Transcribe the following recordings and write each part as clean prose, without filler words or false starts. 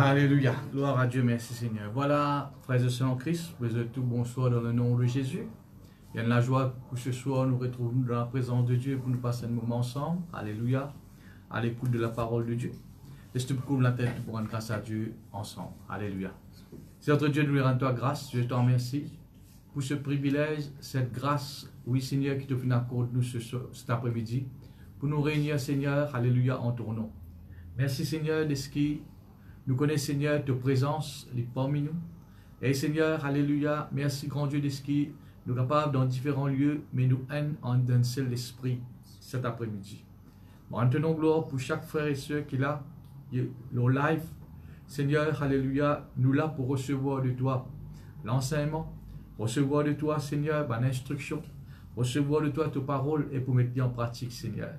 Alléluia. Gloire à Dieu. Merci Seigneur. Voilà, frères et sœurs en Christ, vous êtes tous bonsoir dans le nom de Jésus. Il y a de la joie pour ce soir, nous retrouvons dans la présence de Dieu pour nous passer un moment ensemble. Alléluia. À l'écoute de la parole de Dieu. Laisse-nous couvrir la tête pour rendre grâce à Dieu ensemble. Alléluia. Seigneur Dieu, nous lui rendons toi grâce. Je te remercie pour ce privilège, cette grâce, oui Seigneur, qui te fait accorder nous cet après-midi, pour nous réunir Seigneur, alléluia, en ton nom. Merci Seigneur de ce qui nous connaît Seigneur, ta présence parmi nous. Et Seigneur, alléluia, merci grand Dieu de ce qui nous est capable dans différents lieux, mais nous haine en d'un seul esprit cet après-midi. Maintenant gloire pour chaque frère et soeur qui est là, le live. Seigneur, alléluia, nous là pour recevoir de toi l'enseignement, recevoir de toi, Seigneur, l'instruction, recevoir de toi ta parole et pour mettre en pratique, Seigneur.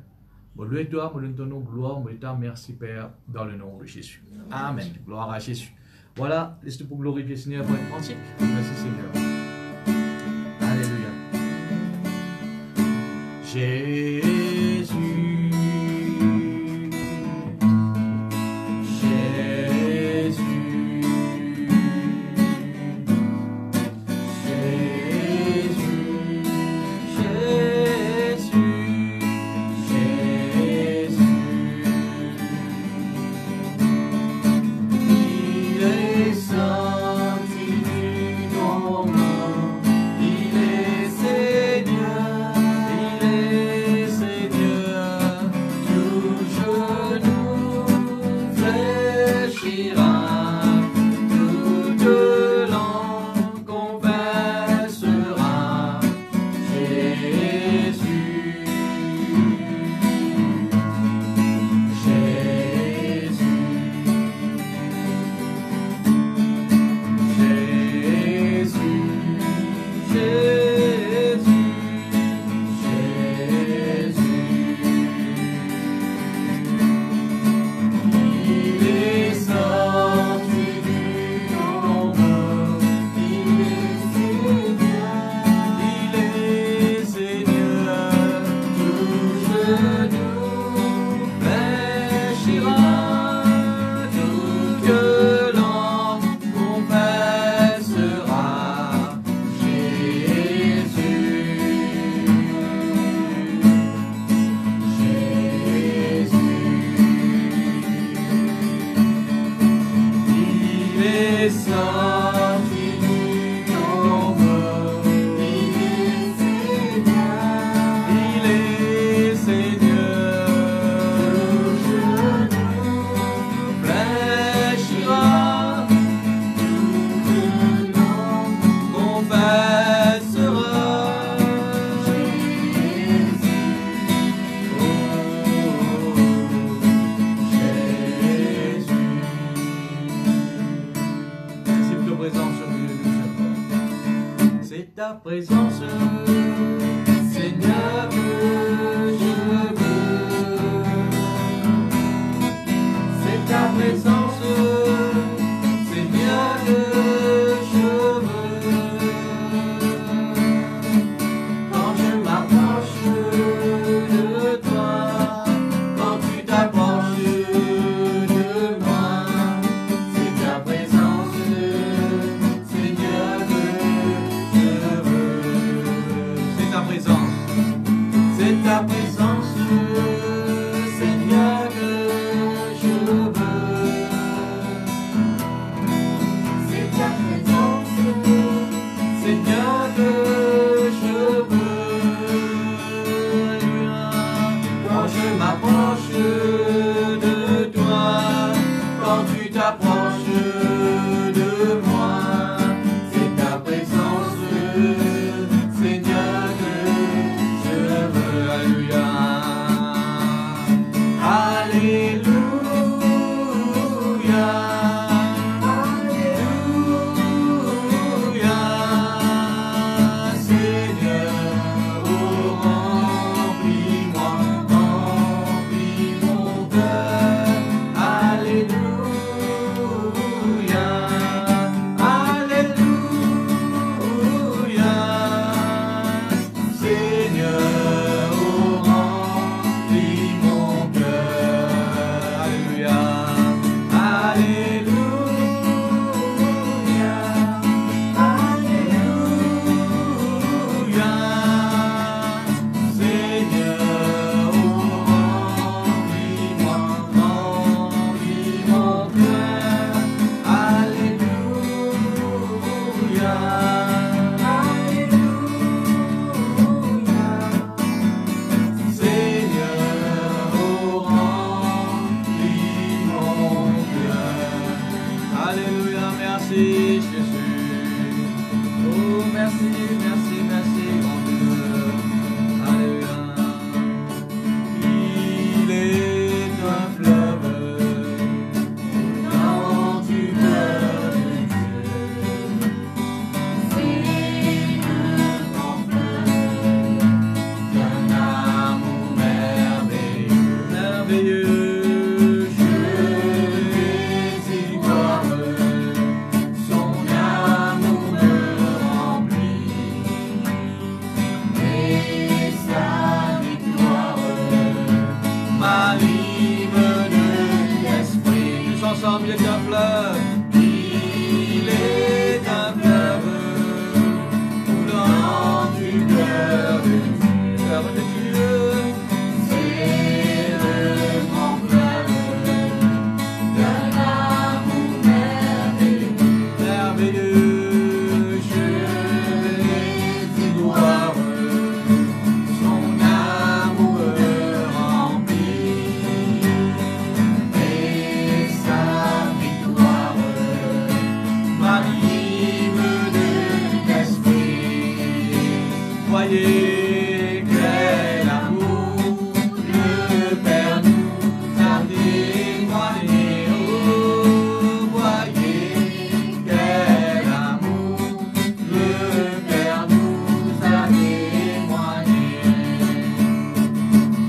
Bon, loué toi, nous te donnons gloire, nous te merci, Père, dans le nom de Jésus. Amen. Gloire à Jésus. Voilà, laisse-nous pour glorifier, Seigneur, pour être pratique. Merci, Seigneur. Alléluia. Jésus. merveilleux, je vais y voir, son amour me remplit, et sa victoire m'anime de l'esprit. Tous ensemble, il est un fleuve, il est un fleuve coulant du cœur de Dieu. C'est le grand fleuve d'un amour merveilleux, merveilleux. Je vais y voir son amour rempli, et sa victoire m'anime de l'esprit. Voyez quel amour le Père nous a témoigné. Oh, voyez quel amour le Père nous a témoigné.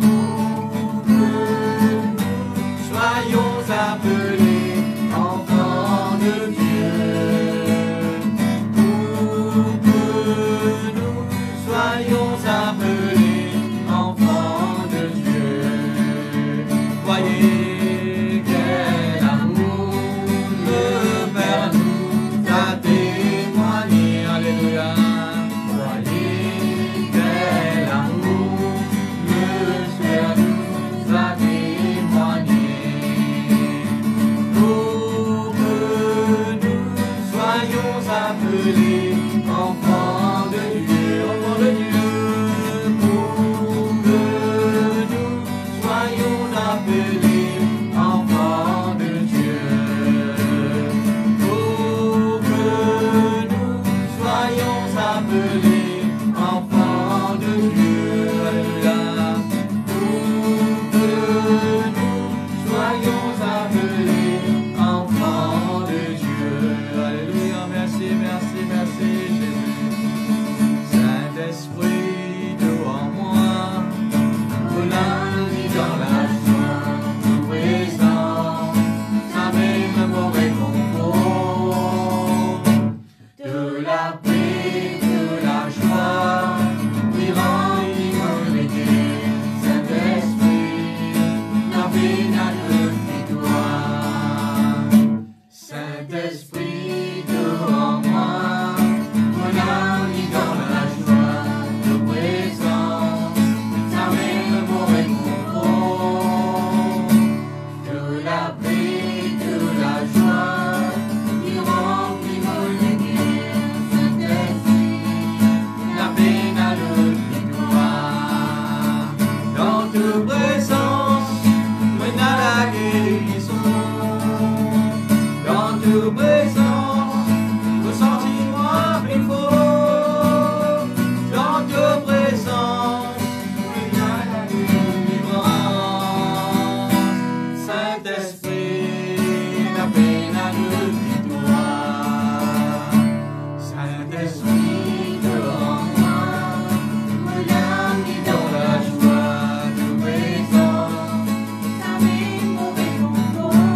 Pour que nous soyons appelés enfants de Dieu, pour que nous soyons appelés enfants de Dieu. Voyez quel amour le Père nous a témoigné. Alléluia. Voyez quel amour le Père nous a témoigné. Pour que nous soyons appelés enfants de Dieu, enfants de Dieu, pour que nous soyons appelés enfants de Dieu, pour que nous soyons appelés enfants de Dieu, alléluia, pour que nous soyons appelés enfants de Dieu, alléluia. Merci, merci, merci Jésus. Saint-Esprit devant moi, lundi dans la joie, tout présent, ça même mon réconfort, de la paix, de la joie, oui, rends-moi les dieux. Saint-Esprit, la paix n'a que victoire. Saint-Esprit devant moi, lundi dans la joie, tout présent, ça même mon réconfort, de la paix, de la joie, qui remplit mon lumière. Saint-Esprit, la paix n'a de victoire. Dans toute présence, moi n'a la guérison. Dans toute présence, ressenti-moi plus fort. Dans toute présence, moi n'a la délivrance. Saint-Esprit, la paix n'a de victoire. Saint-Esprit devant moi, lundi dans la joie, tout présent, ça met mon réconfort,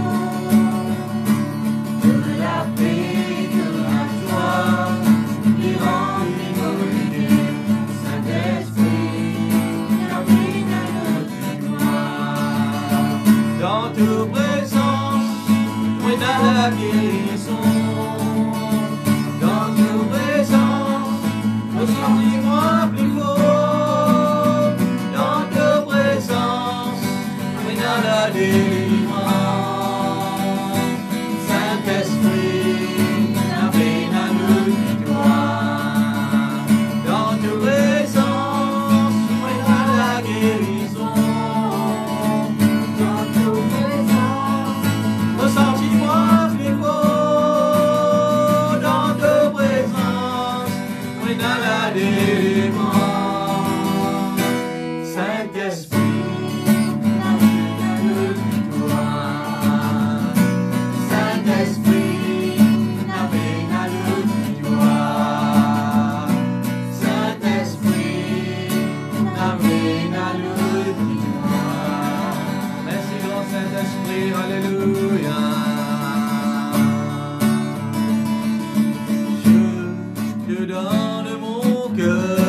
de la paix, de la joie, qui remplit mon cœur. Saint-Esprit, la paix n'a de victoire. Dans toute présence, moi dans la guérison. Dans toute présence, ressenti-moi plus fort. Dans toute présence, moi dans la délivrance. Saint-Esprit, la paix n'a de victoire. Dans toute présence, moi dans la guérison. Dans toute présence, ressenti-moi plus fort. Dans toute présence, moi dans la délivrance. Saint-Esprit, la paix n'a de victoire. Saint-Esprit, alléluia. Je te donne mon cœur.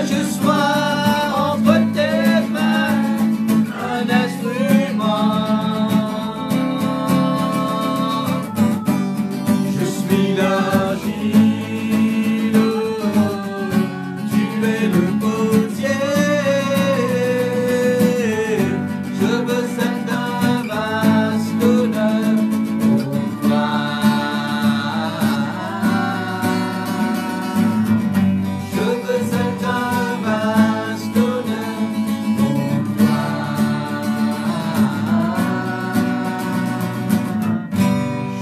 je sois entre tes mains un instrument. Je suis l'argile, tu es le potier. Je veux cet vaste honneur pour toi. Je veux cet vaste honneur pour toi.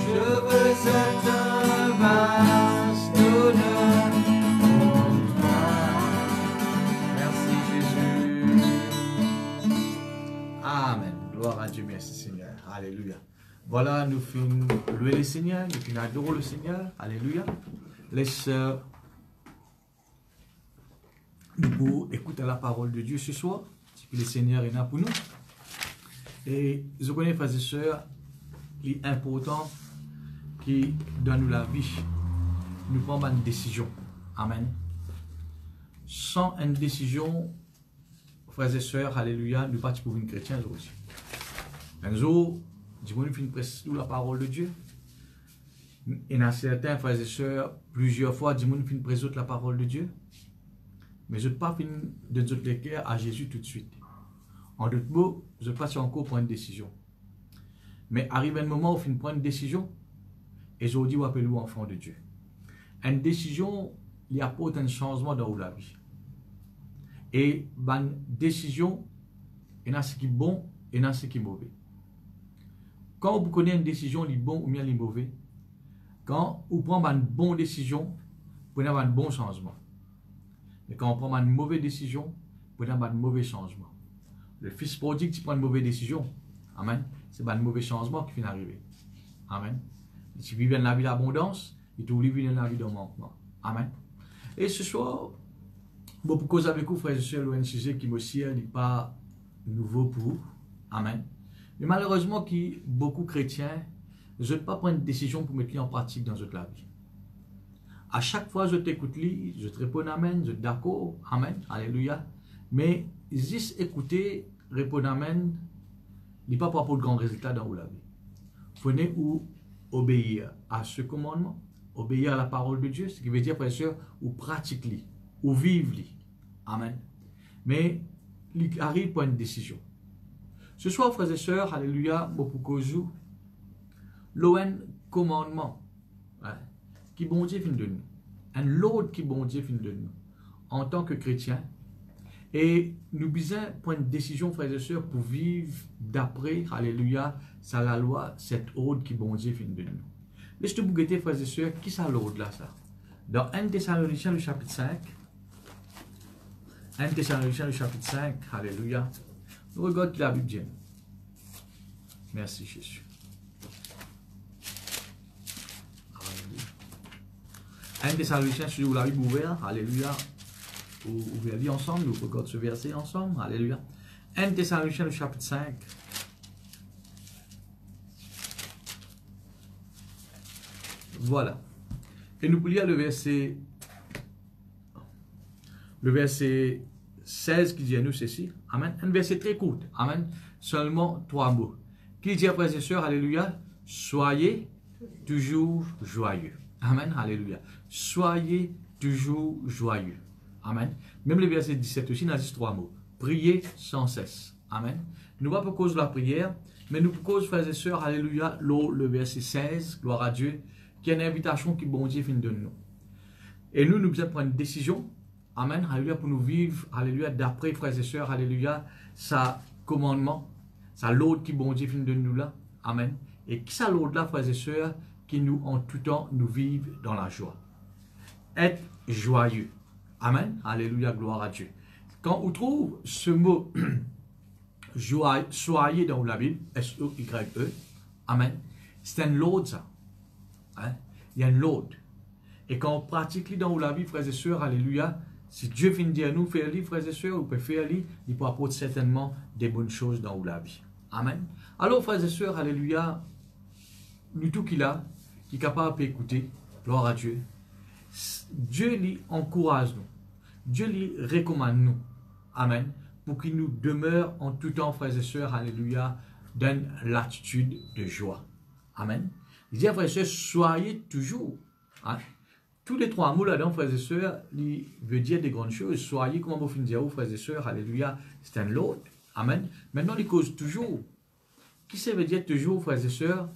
Je veux cet vaste honneur pour toi. Merci Jésus. Amen. Gloire à Dieu, merci Seigneur. Alléluia. Voilà, nous finissons louer le Seigneur, nous finissons adorer le Seigneur. Alléluia. Les sœurs, nous pouvons écouter la parole de Dieu ce soir, ce que le Seigneur est là pour nous. Et je connais, frères et sœurs, il est important que dans nous la vie, nous prenons une décision. Amen. Sans une décision, frères et sœurs, alléluia, nous partons pour une chrétienne aussi. Un jour, dis-moi, nous finissons presque la parole de Dieu. Et dans certains frères et sœurs, plusieurs fois, dis-moi, nous finissons présenter la parole de Dieu. Mais je ne pas fini de dire le cœur à Jésus tout de suite. En d'autres mots, je passe encore pour une décision. Mais arrive un moment où on prend une décision, et je vous dis, appelez-vous enfant de Dieu. Une décision, il apporte un changement dans la vie. Et une décision, il y a ce qui est bon et il y a ce qui est mauvais. Quand vous connaissez une décision, il est bon ou bien il est mauvais, quand vous prenez une bonne décision, vous prenez un bon changement. Mais quand on prend une mauvaise décision, vous prenez un mauvais changement. Le fils prodigue qui prend une mauvaise décision, amen, c'est un mauvais changement qui vient d'arriver. Amen. Si vous vivez dans la vie d'abondance, il faut vivre dans la vie de manquement. Amen. Et ce soir, bon, pour cause avec vous, frères et sœurs, un sujet qui me n'est pas nouveau pour vous. Amen. Mais malheureusement, beaucoup de chrétiens ne veulent pas prendre une décision pour mettre en pratique dans notre vie. À chaque fois, je t'écoute, je te réponds Amen, je suis d'accord, Amen, Alléluia. Mais juste écouter, répondre Amen, n'est pas pour de grands résultats dans la vie. Venez ou obéir à ce commandement, obéir à la parole de Dieu, ce qui veut dire, frères et sœurs, ou pratiquer, ou vivre. Amen. Mais il arrive pour une décision. Ce soir, frères et sœurs, Alléluia, beaucoup cause l'ON commandement, hein, qui bon Dieu fin de nous, un l'autre qui bon Dieu fin de nous, en tant que chrétiens, et nous besoin prendre une décision, frères et sœurs, pour vivre d'après, Alléluia, ça la loi, cette ordre qui bon Dieu fin de nous. Laissez-vous bougeter, frères et sœurs, qui ça l'ordre là, ça? Dans 1 Thessaloniciens, le chapitre 5, 1 Thessaloniciens, le chapitre 5, Alléluia, nous regardons la Bible dit. Merci Jésus. 1 Thessaloniciens, si vous l'avez ouvert, Alléluia. Ouvrez-le ensemble, nous regardons ce verset ensemble, Alléluia. 1 Thessaloniciens, le chapitre 5. Voilà. Et nous pouvons lire le verset 16 qui dit à nous ceci. Amen. Un verset très court. Amen. Seulement 3 mots. Qui dit, frères et sœurs, Alléluia, soyez toujours joyeux. Amen. Alléluia. Soyez toujours joyeux. Amen. Même le verset 17 aussi, il a dit 3 mots. Priez sans cesse. Amen. Nous ne pas pour cause de la prière, mais nous pour cause, frères et sœurs, Alléluia, le verset 16, gloire à Dieu, qui est une invitation qui bon Dieu fin de nous. Et nous devons prendre une décision. Amen. Alléluia, pour nous vivre, Alléluia, d'après, frères et sœurs, Alléluia, sa commandement, sa l'autre qui bon Dieu fin de nous là. Amen. Et qui ça l'autre là, frères et sœurs, qui nous, en tout temps, nous vivent dans la joie. Être joyeux. Amen. Alléluia, gloire à Dieu. Quand on trouve ce mot, soyez dans la Bible, S-O-Y-E, Amen, c'est un lot ça. Hein? Il y a un lot. Et quand on pratique dans la vie, frères et sœurs, Alléluia, si Dieu vient dire nous, faire-le, frères et sœurs, on peut faire-le, il peut apporter certainement des bonnes choses dans la vie. Amen. Alors, frères et sœurs, Alléluia, nous tout qu'il a, qui est capable d'écouter, gloire à Dieu, Dieu lui encourage nous. Dieu lui recommande nous. Amen. Pour qu'il nous demeure en tout temps, frères et sœurs, alléluia, dans l'attitude de joie. Amen. Il dit, frères et sœurs, soyez toujours. Hein? Tous les trois mots là-dedans, frères et sœurs, il veut dire des grandes choses. Soyez, comment vous finissez, frères et sœurs, alléluia, c'est un l'autre. Amen. Maintenant, il cause toujours. Qui ça veut dire toujours, frères et sœurs,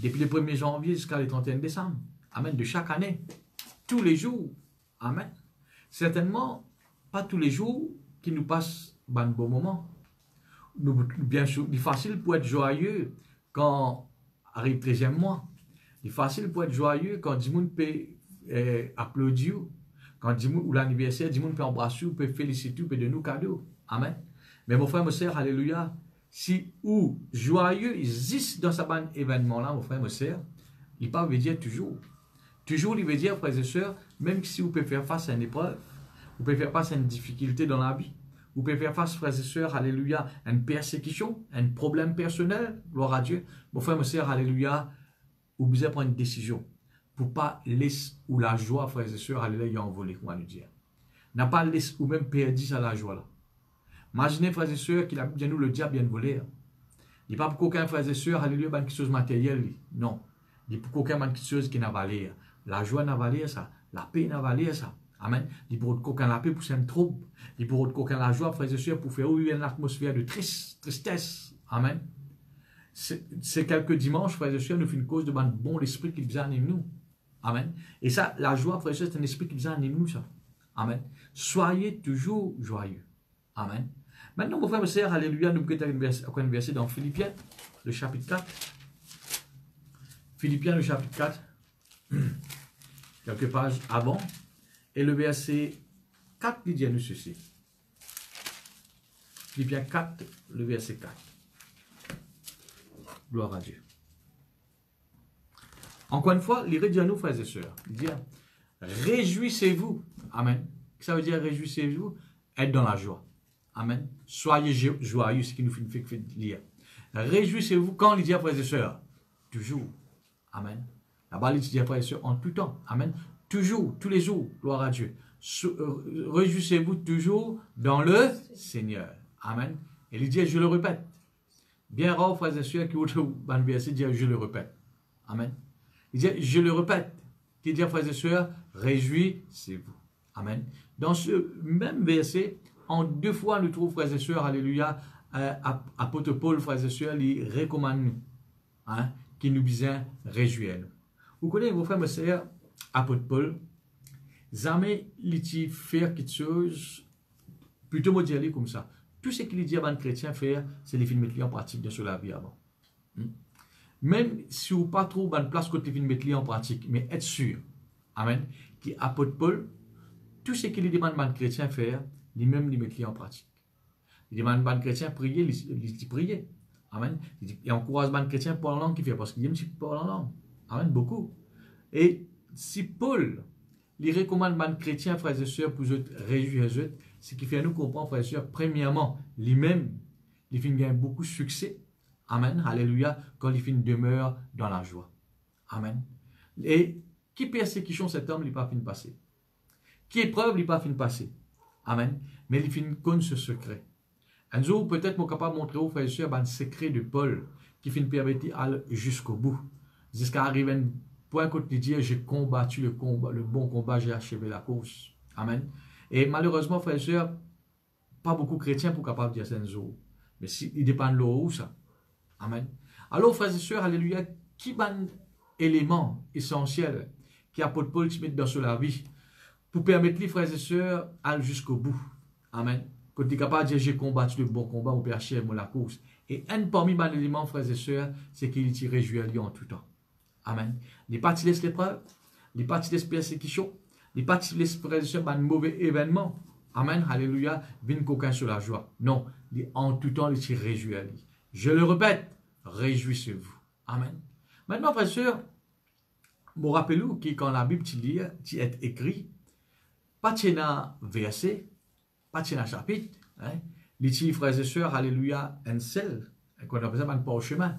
depuis le 1er janvier jusqu'à le 31 décembre. Amen. De chaque année. Tous les jours. Amen. Certainement, pas tous les jours qui nous passent un bon moment. Bien sûr, il est facile pour être joyeux quand arrive le 13e mois. Il est facile pour être joyeux quand du monde peut applaudir, quand du monde, ou l'anniversaire, du monde peut embrasser, peut féliciter, peut donner nous cadeaux. Amen. Mais mon frère, mon sœur, alléluia, si ou joyeux existe dans ce bon événement-là, mon frère, mon sœur, il ne veut dire toujours. Toujours, il veut dire, frères et sœurs, même si vous pouvez faire face à une épreuve, vous pouvez faire face à une difficulté dans la vie, vous pouvez faire face, frères et sœurs, alléluia, à une persécution, à un problème personnel, gloire à Dieu. Mon frère, mon sœur, alléluia, vous devez prendre une décision pour ne pas laisser ou la joie, frères et sœurs, alléluia, envoler, comment nous dire. N'a pas laissé ou même perdu ça la joie là. Imaginez, frères et sœurs, qu'il a bien nous le diable bien volé. Il n'y a pas pour qu'aucun frères et sœurs, alléluia, quelque chose de matériel. Non. Il n'y a pour qu'aucun quelque chose qui n'a valeur. La joie n'a valeur ça. La paix n'a valeur ça. Amen. Il pour qu'aucun la paix pour s'en trouble. Il pour qu'aucun la joie, frères et sœurs, pour faire oublier une atmosphère de tristesse. Amen. C'est quelques dimanches, frères et sœurs, nous fait une cause de bon l'esprit qui vient en nous. Amen. Et ça, la joie, frères et sœurs, c'est un esprit qui vient en nous, ça. Amen. Soyez toujours joyeux. Amen. Maintenant, mon frère, mon sœur, alléluia, nous pouvons un verset dans Philippiens, le chapitre 4. Philippiens, le chapitre 4. Quelques pages avant. Et le verset 4, il dit à nous ceci. Philippiens 4, le verset 4. Gloire à Dieu. Encore une fois, il dit à nous, frères et sœurs, il dit, réjouissez-vous. Amen. Ça veut dire réjouissez-vous, être dans la joie. Amen. Soyez joyeux, ce qui nous fait lire. Réjouissez-vous quand il dit, frères et sœurs, toujours. Amen. Là-bas, il dit, frères et sœurs, en tout temps. Amen. Toujours, tous les jours, gloire à Dieu. Réjouissez-vous toujours dans le Seigneur. Amen. Et il dit, je le répète. Bien rare, frères et sœurs, qui ont le verset dit, je le répète. Amen. Il dit, je le répète. Qui dit, frères et sœurs, réjouissez-vous. Amen. Dans ce même verset, en deux fois, nous trouvons, frères et sœurs, alléluia, apôtre Paul, frères et sœurs, il recommande nous, hein, qui nous disent réjouir nous. Vous connaissez, vos frères et sœurs, apôtre Paul, jamais il faire quelque chose, plutôt me dire comme ça. Tout ce qu'il dit à un chrétien faire, c'est les films mettre en pratique de sur la vie avant. Même si vous pas trop bonne place côté films mettre en pratique, mais être sûr, amen, qui apôtre Paul, tout ce qu'il demande à un chrétien faire, lui-même il met en pratique. Il demande à un chrétien prier, il dit prier. Amen. Il encourage un chrétien pour la langue qu'il fait, parce qu'il aime pour la langue. Amen, beaucoup. Et si Paul, il recommande à un chrétien, frères et sœurs, pour eux réjouir les autres, ce qui fait nous comprendre, frères et sœurs, premièrement, lui-même, il fait gagner beaucoup de succès. Amen. Alléluia. Quand il fait une demeure dans la joie. Amen. Et qui persécution cet homme, il n'a pas fini de passer. Qui épreuve, il n'a pas fini de passer. Amen. Mais il finit comme ce secret. Un jour, peut-être, je suis capable de montrer aux frères et sœurs un secret de Paul qui finit permettre d'aller jusqu'au bout. Jusqu'à arriver à un point où il dit, j'ai combattu le bon combat, j'ai achevé la course. Amen. Et malheureusement, frères et sœurs, pas beaucoup de chrétiens sont capables de dire ça un jour. Mais il dépend de l'eau, ça. Amen. Alors, frères et sœurs, alléluia, qui est un élément essentiel qui apôtre Paul qui met dans la vie pour permettre les frères et sœurs d'aller jusqu'au bout. Amen. Quand tu es capable de dire j'ai combattu le bon combat, mon père cher, la course. Et un parmi les éléments, frères et sœurs, c'est qu'il t'y réjouit en tout temps. Amen. Les pas tu laisses l'épreuve, les pas tu laisses persécution, les pas tu laisses, frères et sœurs, un mauvais événement. Amen. Alléluia. Viens qu'aucun sur la joie. Non. En tout temps, il t'y réjouit. Je le répète, réjouissez-vous. Amen. Maintenant, frères et sœurs, me rappelez-vous que quand la Bible tu est écrit, pas de verset, pas de chapitre, hein? Les frères et sœurs, alléluia, un seul, qu'on appelle ça un parchemin.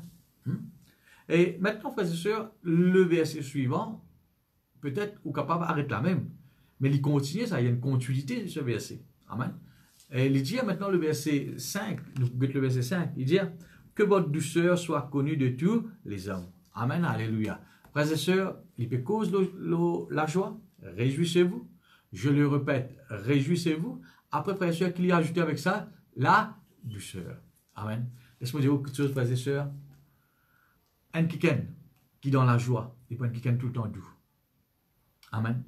Et maintenant, frères et sœurs, le verset suivant, peut-être, ou capable d'arrêter là même. Mais il continue, ça, il y a une continuité de ce verset. Amen. Et il dit maintenant le verset 5, le verset 5, il dit que votre douceur soit connue de tous les hommes. Amen, alléluia. Frères et sœurs, il peut cause la joie, réjouissez-vous. Je le répète, réjouissez-vous. Après, frères et sœurs, qu'il y a ajouté avec ça, la douceur. Amen. Laisse-moi dire quelque chose, frères et sœurs. Un quelqu'un qui est dans la joie, il peut être quelqu'un tout le temps doux. Amen.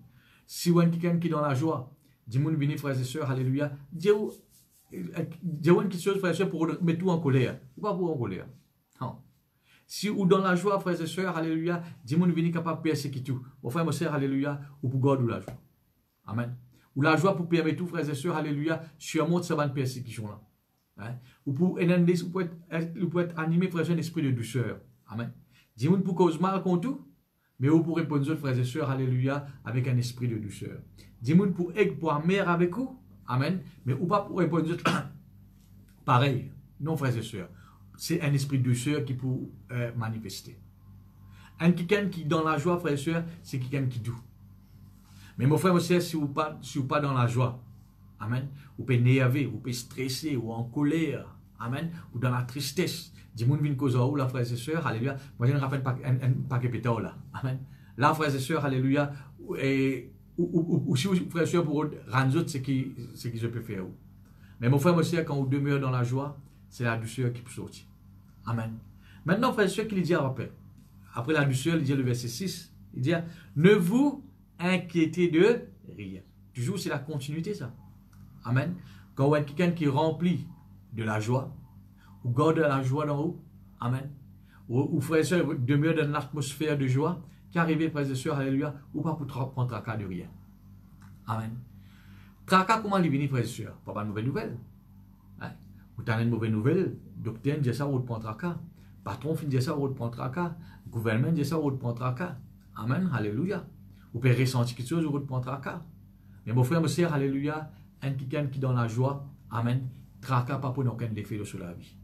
Si vous êtes quelqu'un qui est dans la joie, dis-moi, venez, frères et sœurs, alléluia. Dis-vous quelque chose, frères et sœurs, pour mettre tout en colère. Ou pas pour en colère. Non. Si ou dans la joie, frères et sœurs, alléluia, dis-moi, venez capable de persécuter tout. Mon frère, mon sœur, alléluia, ou pour garder la joie. Amen. Ou la joie pour permettre tout, frères et sœurs, alléluia, surmonte cette persécution-là. Hein? Ou pour être animé, frères et sœurs, un esprit de douceur. Amen. Dis-moi pour cause mal contre tout. Mais vous pourrez répondre, frères et sœurs, alléluia, avec un esprit de douceur. Dis-moi pour être pour mère avec vous, amen. Mais ou pas pour répondre, pareil. Non, frères et sœurs. C'est un esprit de douceur qui peut manifester. Un quelqu'un qui dans la joie, frères et sœurs, c'est quelqu'un qui doux. Mais mon frère, mon sœur, si vous pas dans la joie, amen, vous pouvez énerver, vous pouvez stresser, ou en colère, amen, ou dans la tristesse. Dis-moi une cause où là, frères et sœurs, alléluia. Moi, je ne rappelle pas un paquet pétard là. Amen. Là, frères et sœurs, alléluia. Ou si vous, frères et sœurs, pour rendre autres, c'est qui je peux faire. Mais mon frère, mon sœur, quand vous demeurez dans la joie, c'est la douceur qui peut sortir. Amen. Maintenant, frères et sœurs, qu'il dit après la douceur, il dit le verset 6, il dit, ne vous inquiétez de rien. Toujours, c'est la continuité, ça. Amen. Quand vous êtes quelqu'un qui est rempli de la joie, ou garde la joie d'en haut. Amen. Ou frères et sœurs, demeure dans une atmosphère de joie, qui arrive, frères et sœurs, alléluia, ou pas pour prendre tracas de rien. Amen. Tracas, comment il vient, frères et sœurs? Pas de mauvaise nouvelle. Hein? Vous avez une mauvaise nouvelle, docteur dit ça, vous prend tracas. Patron dit ça, vous prend tracas. Gouvernement dit ça, vous prend tracas. Amen. Alléluia. Vous pouvez ressentir quelque chose, vous prend tracas. Mais mon frère, mon sœur, alléluia, un quelqu'un qui est dans la joie, amen, tracas pas pour aucun effet sur la vie.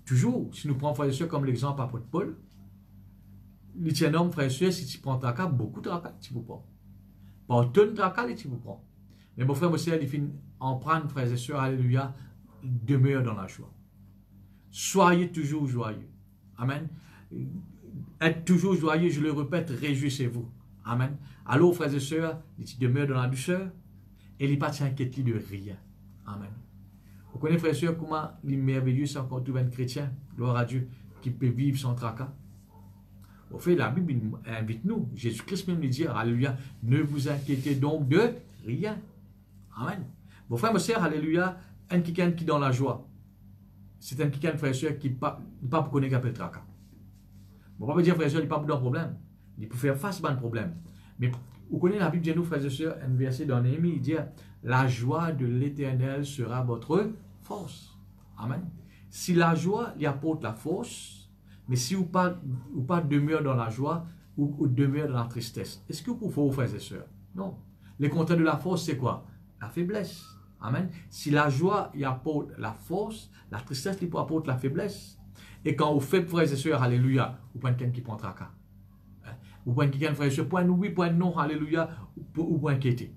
Toujours, si nous prenons frères et sœurs comme l'exemple apôtre Paul, il tient un homme, frères et sœurs, si tu prends tracas, beaucoup de tracas, tu vous prends. Pas autant de tracas, tu vous prends. Mais mon frère, mon sœur, il finit en prendre, frères et sœurs, alléluia, demeure dans la joie. Soyez toujours joyeux. Amen. Être toujours joyeux, je le répète, réjouissez-vous. Amen. Alors, frères et sœurs, il demeure dans la douceur et il ne pas s'inquiéter de rien. Amen. Vous connaissez, frères et sœurs, comment il est merveilleux sans qu'on trouve un chrétien, gloire à Dieu, qui peut vivre sans tracas. Au fait, la Bible invite nous, Jésus-Christ même lui dit, alléluia, ne vous inquiétez donc de rien. Amen. Mon frère, ma sœur, alléluia, un quelqu'un qui est dans la joie, c'est un quelqu'un, frère et sœur, qui n'est pas pour connaître qu'appelle tracas. Bon, pas me dire, frère et sœur, il n'est pas pour un problème. Il peut faire face à un problème. Mais vous connaissez la Bible, nous, frères et sœurs, un verset dans Néhémie, il dit, la joie de l'Éternel sera votre force. Amen. Si la joie lui apporte la force, mais si vous pas demeure dans la joie, ou demeure dans la tristesse, est-ce que vous pouvez, frères et sœurs? Non. Le contraire de la force, c'est quoi? La faiblesse. Amen. Si la joie lui apporte la force, la tristesse lui apporte la faiblesse. Et quand vous faites, frères et sœurs, alléluia, vous prenez quelqu'un qui prend tracas. Vous prenez quelqu'un, frères et sœurs, point oui, point non, alléluia, ou pour inquiéter.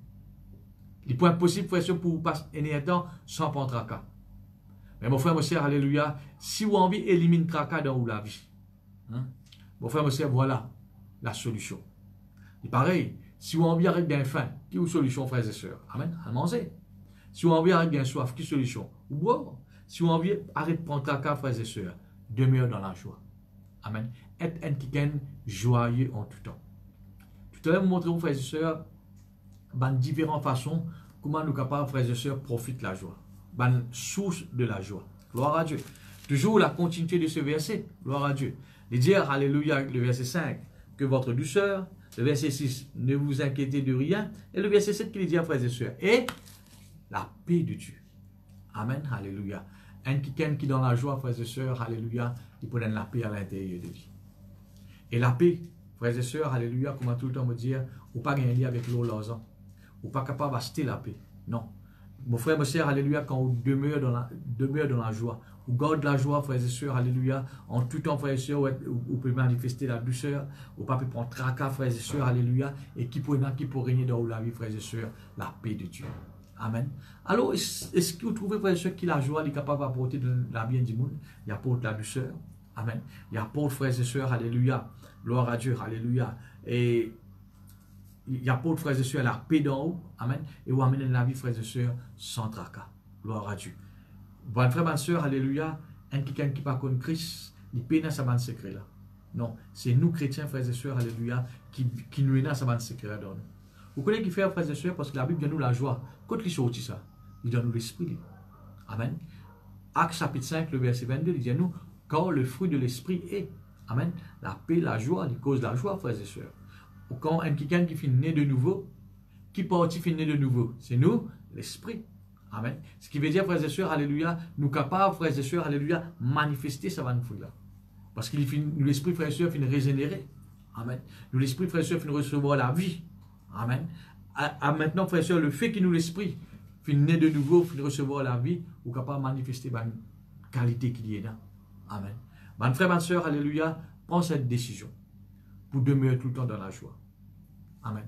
Il n'est pas impossible, frère et sœurs, pour vous passer un temps sans prendre tracas. Mais mon frère, mon sœur, alléluia, si vous avez envie d'éliminer tracas dans la vie, mon frère, mon sœur, voilà la solution. Et pareil, si vous avez envie d'arrêter d'un faim, qui est la solution, frères et sœurs? Amen, à manger. Si vous avez envie d'arrêter d'un soif, qui est la solution? Ou boire. Si vous avez envie d'arrêter de prendre tracas, frères et sœurs, demeure dans la joie. Amen. Être un quelqu'un joyeux en tout temps. Tout à l'heure, vous montrez, frères et sœurs, différentes façons comment nous capables, frères et sœurs, profiter de la joie. Source de la joie. Gloire à Dieu. Toujours la continuité de ce verset. Gloire à Dieu. Il dit, alléluia, le verset 5, que votre douceur. Le verset 6, ne vous inquiétez de rien. Et le verset 7 qui dit, frères et sœurs, et la paix de Dieu. Amen. Alléluia. Un quelqu'un qui est dans la joie, frères et sœurs, alléluia, il peut donner la paix à l'intérieur de lui. Et la paix, frères et sœurs, alléluia, comment tout le temps me dire, ou pas gagner avec l'eau l'argent, ou pas capable d'acheter la paix. Non. Mon frère, ma soeur, alléluia, quand on demeure dans la joie, on garde la joie, frères et sœurs, alléluia, en tout temps, frères et sœurs, on peut manifester la douceur, on peut prendre tracas, frères et sœurs, alléluia, et qui peut régner dans la vie, frères et sœurs, la paix de Dieu. Amen. Alors, est-ce que vous trouvez, frères et sœurs, que la joie est capable d'apporter de la bien du monde? Il apporte la douceur. Amen. Il apporte, frères et sœurs, alléluia, gloire à Dieu, alléluia, et il apporte, frères et sœurs, la paix d'en haut. Amen. Et vous amenez la vie, frères et sœurs, sans tracas. Gloire à Dieu. Bon, frère, ma sœur, alléluia, un quelqu'un qui pas contre Christ, il paie dans sa bande secret là. Non, c'est nous, chrétiens, frères et sœurs, alléluia, qui nous dans sa bande secret là. Vous connaissez qui fait, frères et sœurs, parce que la Bible donne nous la joie. Quand il sortit ça, il donne nous l'esprit. Amen. Acte chapitre 5, le verset 22, il dit à nous, quand le fruit de l'esprit est, amen, la paix, la joie, il cause la joie, frères et sœurs. Quand un quelqu'un qui finit né de nouveau, qui partit finit né de nouveau, c'est nous, l'esprit. Amen. Ce qui veut dire, frères et sœurs, alléluia, nous capables, frères et sœurs, alléluia, manifester sa bonne fruit là. Parce que l'esprit, frères et sœurs, finit régénérer. Amen. Nous, l'esprit, frères et sœurs, finit recevoir la vie. Amen. Maintenant, frères et sœurs, le fait que nous, l'esprit, finit né de nouveau, finit recevoir la vie, nous capables de manifester la qualité qu'il y a là. Amen. Mon frère, ma sœur, alléluia, prends cette décision pour demeurer tout le temps dans la joie. Amen.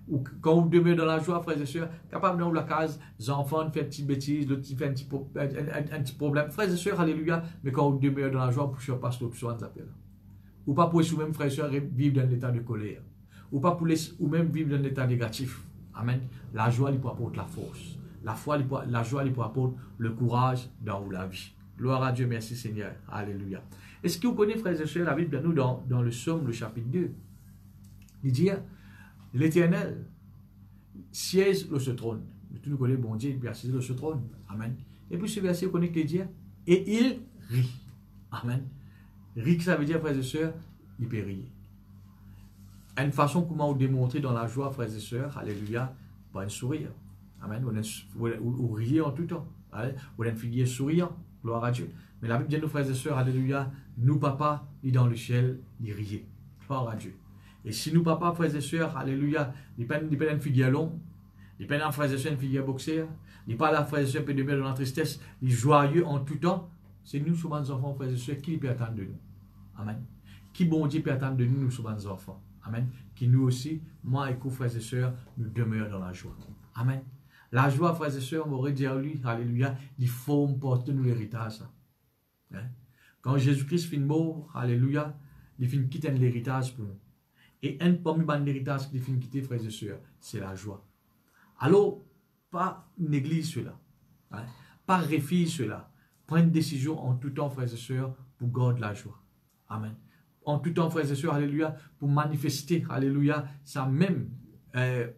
Ou quand vous demeurez dans la joie, frères et sœurs, capable dans la case, les enfants font une petite bêtise, l'autre fait un petit problème. Frères et sœurs, alléluia, mais quand vous demeurez dans la joie, vous ne pas l'option de s'appeler. Ou pas pour vous-même, frères et sœurs, vivre dans l'état de colère. Ou pas pour ou même vivre dans l'état négatif. Amen. La joie, il peut apporter la force. La joie, il peut apporter le courage dans la vie. Gloire à Dieu, merci Seigneur. Alléluia. Est-ce que vous connaissez, frères et sœurs, la Bible nous dans le Psaume, le chapitre 2? Il dit, l'Éternel siège sur ce trône. Tu nous connais, bon Dieu, il peut assister sur ce trône. Amen. Et puis ce verset, vous connaissez que dit, et il rit. Amen. Rit, ça veut dire, frères et sœurs, il peut rire. Une façon comment vous démontrer dans la joie, frères et sœurs, alléluia, par un sourire. Amen. Ou riez en tout temps. Ou un figuier souriant. Gloire à Dieu. Mais la Bible dit, nous, frères et sœurs, alléluia, nous, papa, il dans le ciel, il riait. Gloire à Dieu. Et si nous, papa, frères et sœurs, alléluia, il pas un figuier long, il pas un frères et sœurs, un figuier boxer, il pas la frères et sœurs, peut demeurer dans la tristesse, il est joyeux en tout temps. C'est nous, souvent, nos enfants, frères et sœurs, qui peut attendre de nous. Amen. Qui, bon Dieu, peut attendre de nous, nous, souvent, nos enfants. Amen. Qui, nous aussi, moi et vous, frères et sœurs, nous demeurons dans la joie. Amen. La joie, frères et sœurs, m'aurait dit à lui, alléluia, il faut porter nous l'héritage. Hein? Quand Jésus-Christ finit mort, alléluia, il finit quitter l'héritage pour nous. Et un parmi l'héritage qu'il finit quitter, frères et sœurs, c'est la joie. Alors, pas néglige cela. Hein? Pas réfléchir cela. Prends une décision en tout temps, frères et sœurs, pour garder la joie. Amen. En tout temps, frères et sœurs, alléluia, pour manifester, alléluia, sa même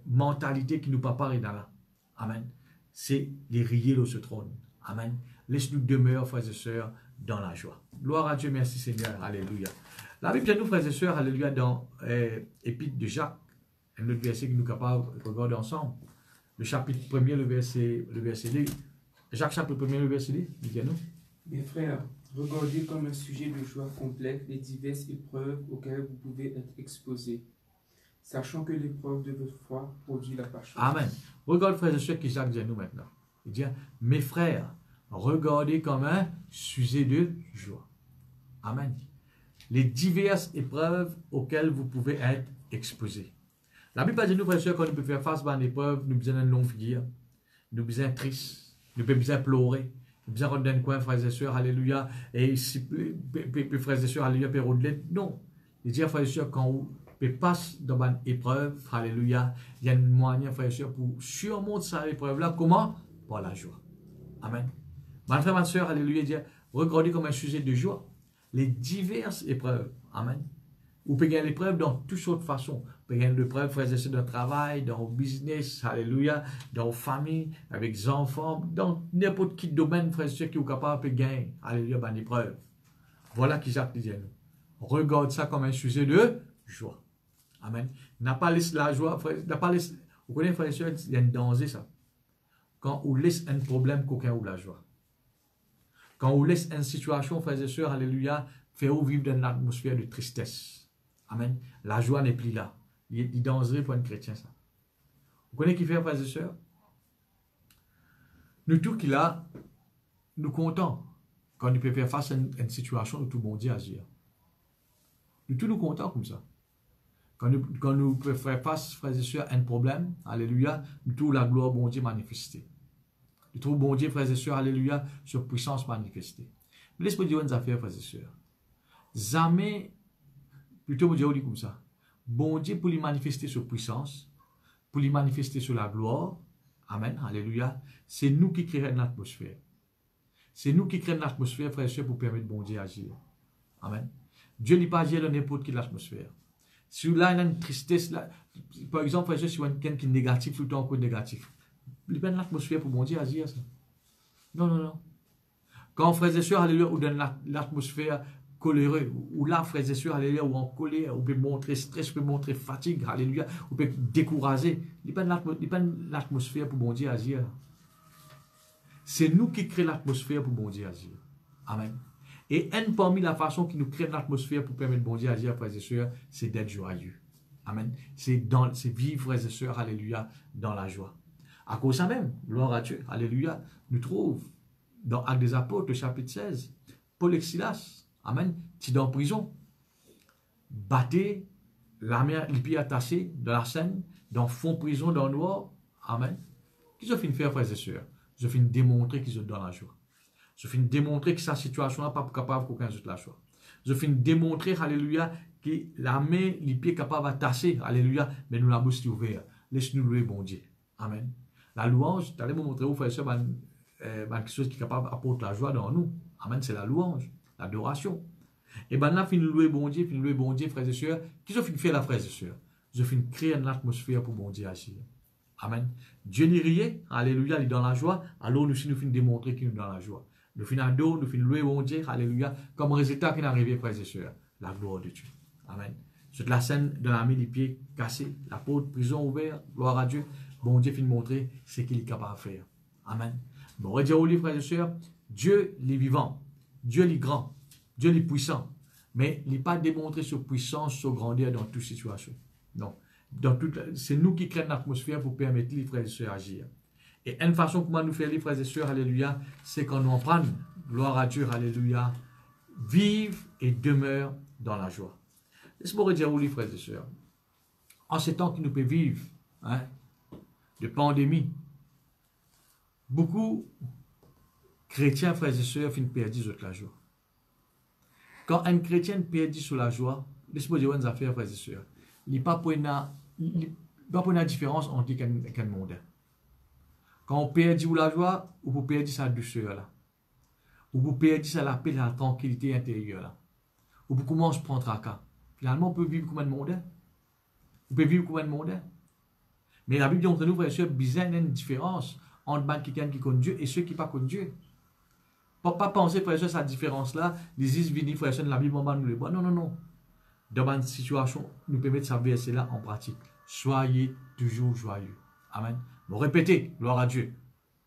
mentalité qui nous prépare dans là. Amen. C'est les rier sur ce trône. Amen. Laisse-nous demeurer, frères et sœurs, dans la joie. Gloire à Dieu, merci Seigneur. Alléluia. La Bible dit nous, frères et sœurs, alléluia, dans l'Épître de Jacques, un autre verset que nous sommes capables de regarder ensemble. Le chapitre 1er, le verset 2. Jacques, chapitre 1er, le verset 2, il dit à nous. Mes frères, regardez comme un sujet de joie complexe les diverses épreuves auxquelles vous pouvez être exposés, sachant que l'épreuve de votre foi produit la patience. Amen. Regarde, frères et sœurs, qui Jacques dit à nous maintenant. Il dit, mes frères, regardez comme un sujet de joie. Amen. Les diverses épreuves auxquelles vous pouvez être exposés. La Bible dit nous, frères et sœurs, quand nous pouvons faire face à une épreuve, nous besoin d'un long figure, nous besoin triste, nous besoin pleurer, nous besoin rentrer dans un coin, frères et sœurs, alléluia, et si, frères et sœurs, alléluia, non. Il dit, frères et sœurs, quand vous passez dans une épreuve, alléluia, il y a un moyen, frères et sœurs, pour surmonter cette épreuve-là. Comment? Par la joie. Amen. Ma frère, ma sœur, alléluia, dit, regardez comme un sujet de joie les diverses épreuves. Amen. Vous pouvez gagner l'épreuve dans toutes sortes de façons. Vous pouvez gagner l'épreuve, frères et sœurs, dans le travail, dans le business, alléluia, dans la famille, avec les enfants, dans n'importe quel domaine, frères et sœurs, qui sont capables de gagner, alléluia, une épreuve. Voilà qui Jacques disait nous. Regarde ça comme un sujet de joie. Amen. N'a pas laissé la joie, frère, n'a pas laissé, vous connaissez, frères et sœurs, il y a un danger, ça. Quand on laisse un problème, qu'aucun ou la joie. Quand on laisse une situation, frères et sœurs, alléluia, faire vivre dans une atmosphère de tristesse. Amen. La joie n'est plus là. Il est dangereux pour un chrétien, ça. Vous connaissez qui fait, frères et sœurs? Nous tous qui là, nous comptons quand nous pouvons faire face à une situation où tout le monde dit agir. Nous tous nous comptons comme ça. Quand nous pouvons faire face, frères et sœurs, à un problème, alléluia, nous trouvons la gloire bon Dieu manifestée. Nous trouvons bon Dieu, frères et sœurs, alléluia, sur puissance manifestée. Mais laisse-moi dire une affaire, frères et sœurs. Jamais, plutôt vous dire comme ça, bon Dieu pour lui manifester sur puissance, pour lui manifester sur la gloire, amen, alléluia, c'est nous qui créons l'atmosphère. C'est nous qui créons l'atmosphère, frères et sœurs, pour permettre bon Dieu d'agir. Amen. Dieu n'est pas agir dans n'importe quelle atmosphère. Si là, il y a une tristesse, là, par exemple, frères et sœurs, si vous avez quelqu'un qui est négatif, tout le temps encore négatif, il n'y a pas l'atmosphère pour bon Dieu agir, ça. Non, non, non. Quand frères et sœurs, alléluia, ou dans l'atmosphère coléreux, ou là, frères et sœurs, alléluia, ou en colère, ou peut montrer stress, peut montrer fatigue, alléluia, ou peut décourager, il n'y a pas l'atmosphère pour bon Dieu agir. C'est nous qui créons l'atmosphère pour bon Dieu agir. Amen. Et une parmi la façon qui nous crée l'atmosphère pour permettre bon Dieu agir, frères et sœurs, c'est d'être joyeux. Amen. C'est vivre, frères et sœurs, alléluia, dans la joie. À cause de ça même, gloire à Dieu, alléluia, nous trouvons dans Actes des Apôtres, chapitre 16, Paul et Silas, amen, qui sont en prison, battés, la main, les pieds attachés dans la Seine, dans fond prison, dans le noir, amen. Qu'est-ce qu'ils ont fait faire, frères et sœurs? Ils ont fait démontrer qu'ils sont dans la joie. Ils ont fait démontrer que sa situation n'est pas capable qu'aucun autre la joie. Ils ont fait démontrer, alléluia, que la main, les pieds capables d'attacher, alléluia, mais nous la bouche ouverte. Laisse-nous louer bon Dieu. Amen. La louange, tu allais me montrer, frères et sœurs, quelque chose qui est capable d'apporter la joie dans nous. Amen, c'est la louange, l'adoration. Et bien là, fin louer bon Dieu, frères et sœurs. Qu'est-ce qu'ils ont fait là, frères et sœurs? Ils ont fait créer une atmosphère pour bon Dieu agir. Amen. Dieu n'y riait, alléluia, il est dans la joie. Alors nous finissons démontrer qu'il est dans la joie. Nous finissons adorer, nous finissons louer bon Dieu, alléluia, comme résultat qui est arrivé, frères et sœurs, la gloire de Dieu. Amen. Sur la scène de la main, les pieds cassés, la porte, prison ouverte, gloire à Dieu. Bon Dieu finit montrer ce qu'il est capable de faire. Amen. Bon, on va dire aux frères et sœurs, Dieu est vivant, Dieu est grand, Dieu est puissant, mais il n'est pas démontré sa puissance, sa grandeur dans toute situation. Non. C'est nous qui créons l'atmosphère pour permettre les frères et sœurs d'agir. Et une façon comment nous faire les frères et sœurs, alléluia, c'est quand nous en prenons, gloire à Dieu, alléluia, vivre et demeure dans la joie. Laisse-moi dire aux frères et sœurs, en ces temps que nous pouvons vivre, hein, de pandémie, beaucoup chrétiens, frères et sœurs, finissent perdus sur la joie. Quand un chrétien perd sur la joie, laisse-moi dire une affaire, frères et sœurs, il n'y a pas pour une différence entre qu'un monde. Quand on perd la joie, ou vous perdez sa douceur là, ou vous perdez la paix, la tranquillité intérieure là, ou vous commencez à prendre tracas. Finalement, on peut vivre comme un monde. On peut vivre comme un monde. Mais la Bible dit entre nous, frères et sœurs, il y a une différence entre quelqu'un qui connaît Dieu et ceux qui ne connaissent pas Dieu. Pour pas penser, frères et sœurs, cette différence-là, les isvini, frères et sœurs, la Bible, nous les boit. Non, non, non. Dans une situation, nous pouvons mettre ce verset-là en pratique. Soyez toujours joyeux. Amen. Bon, répétez, gloire à Dieu.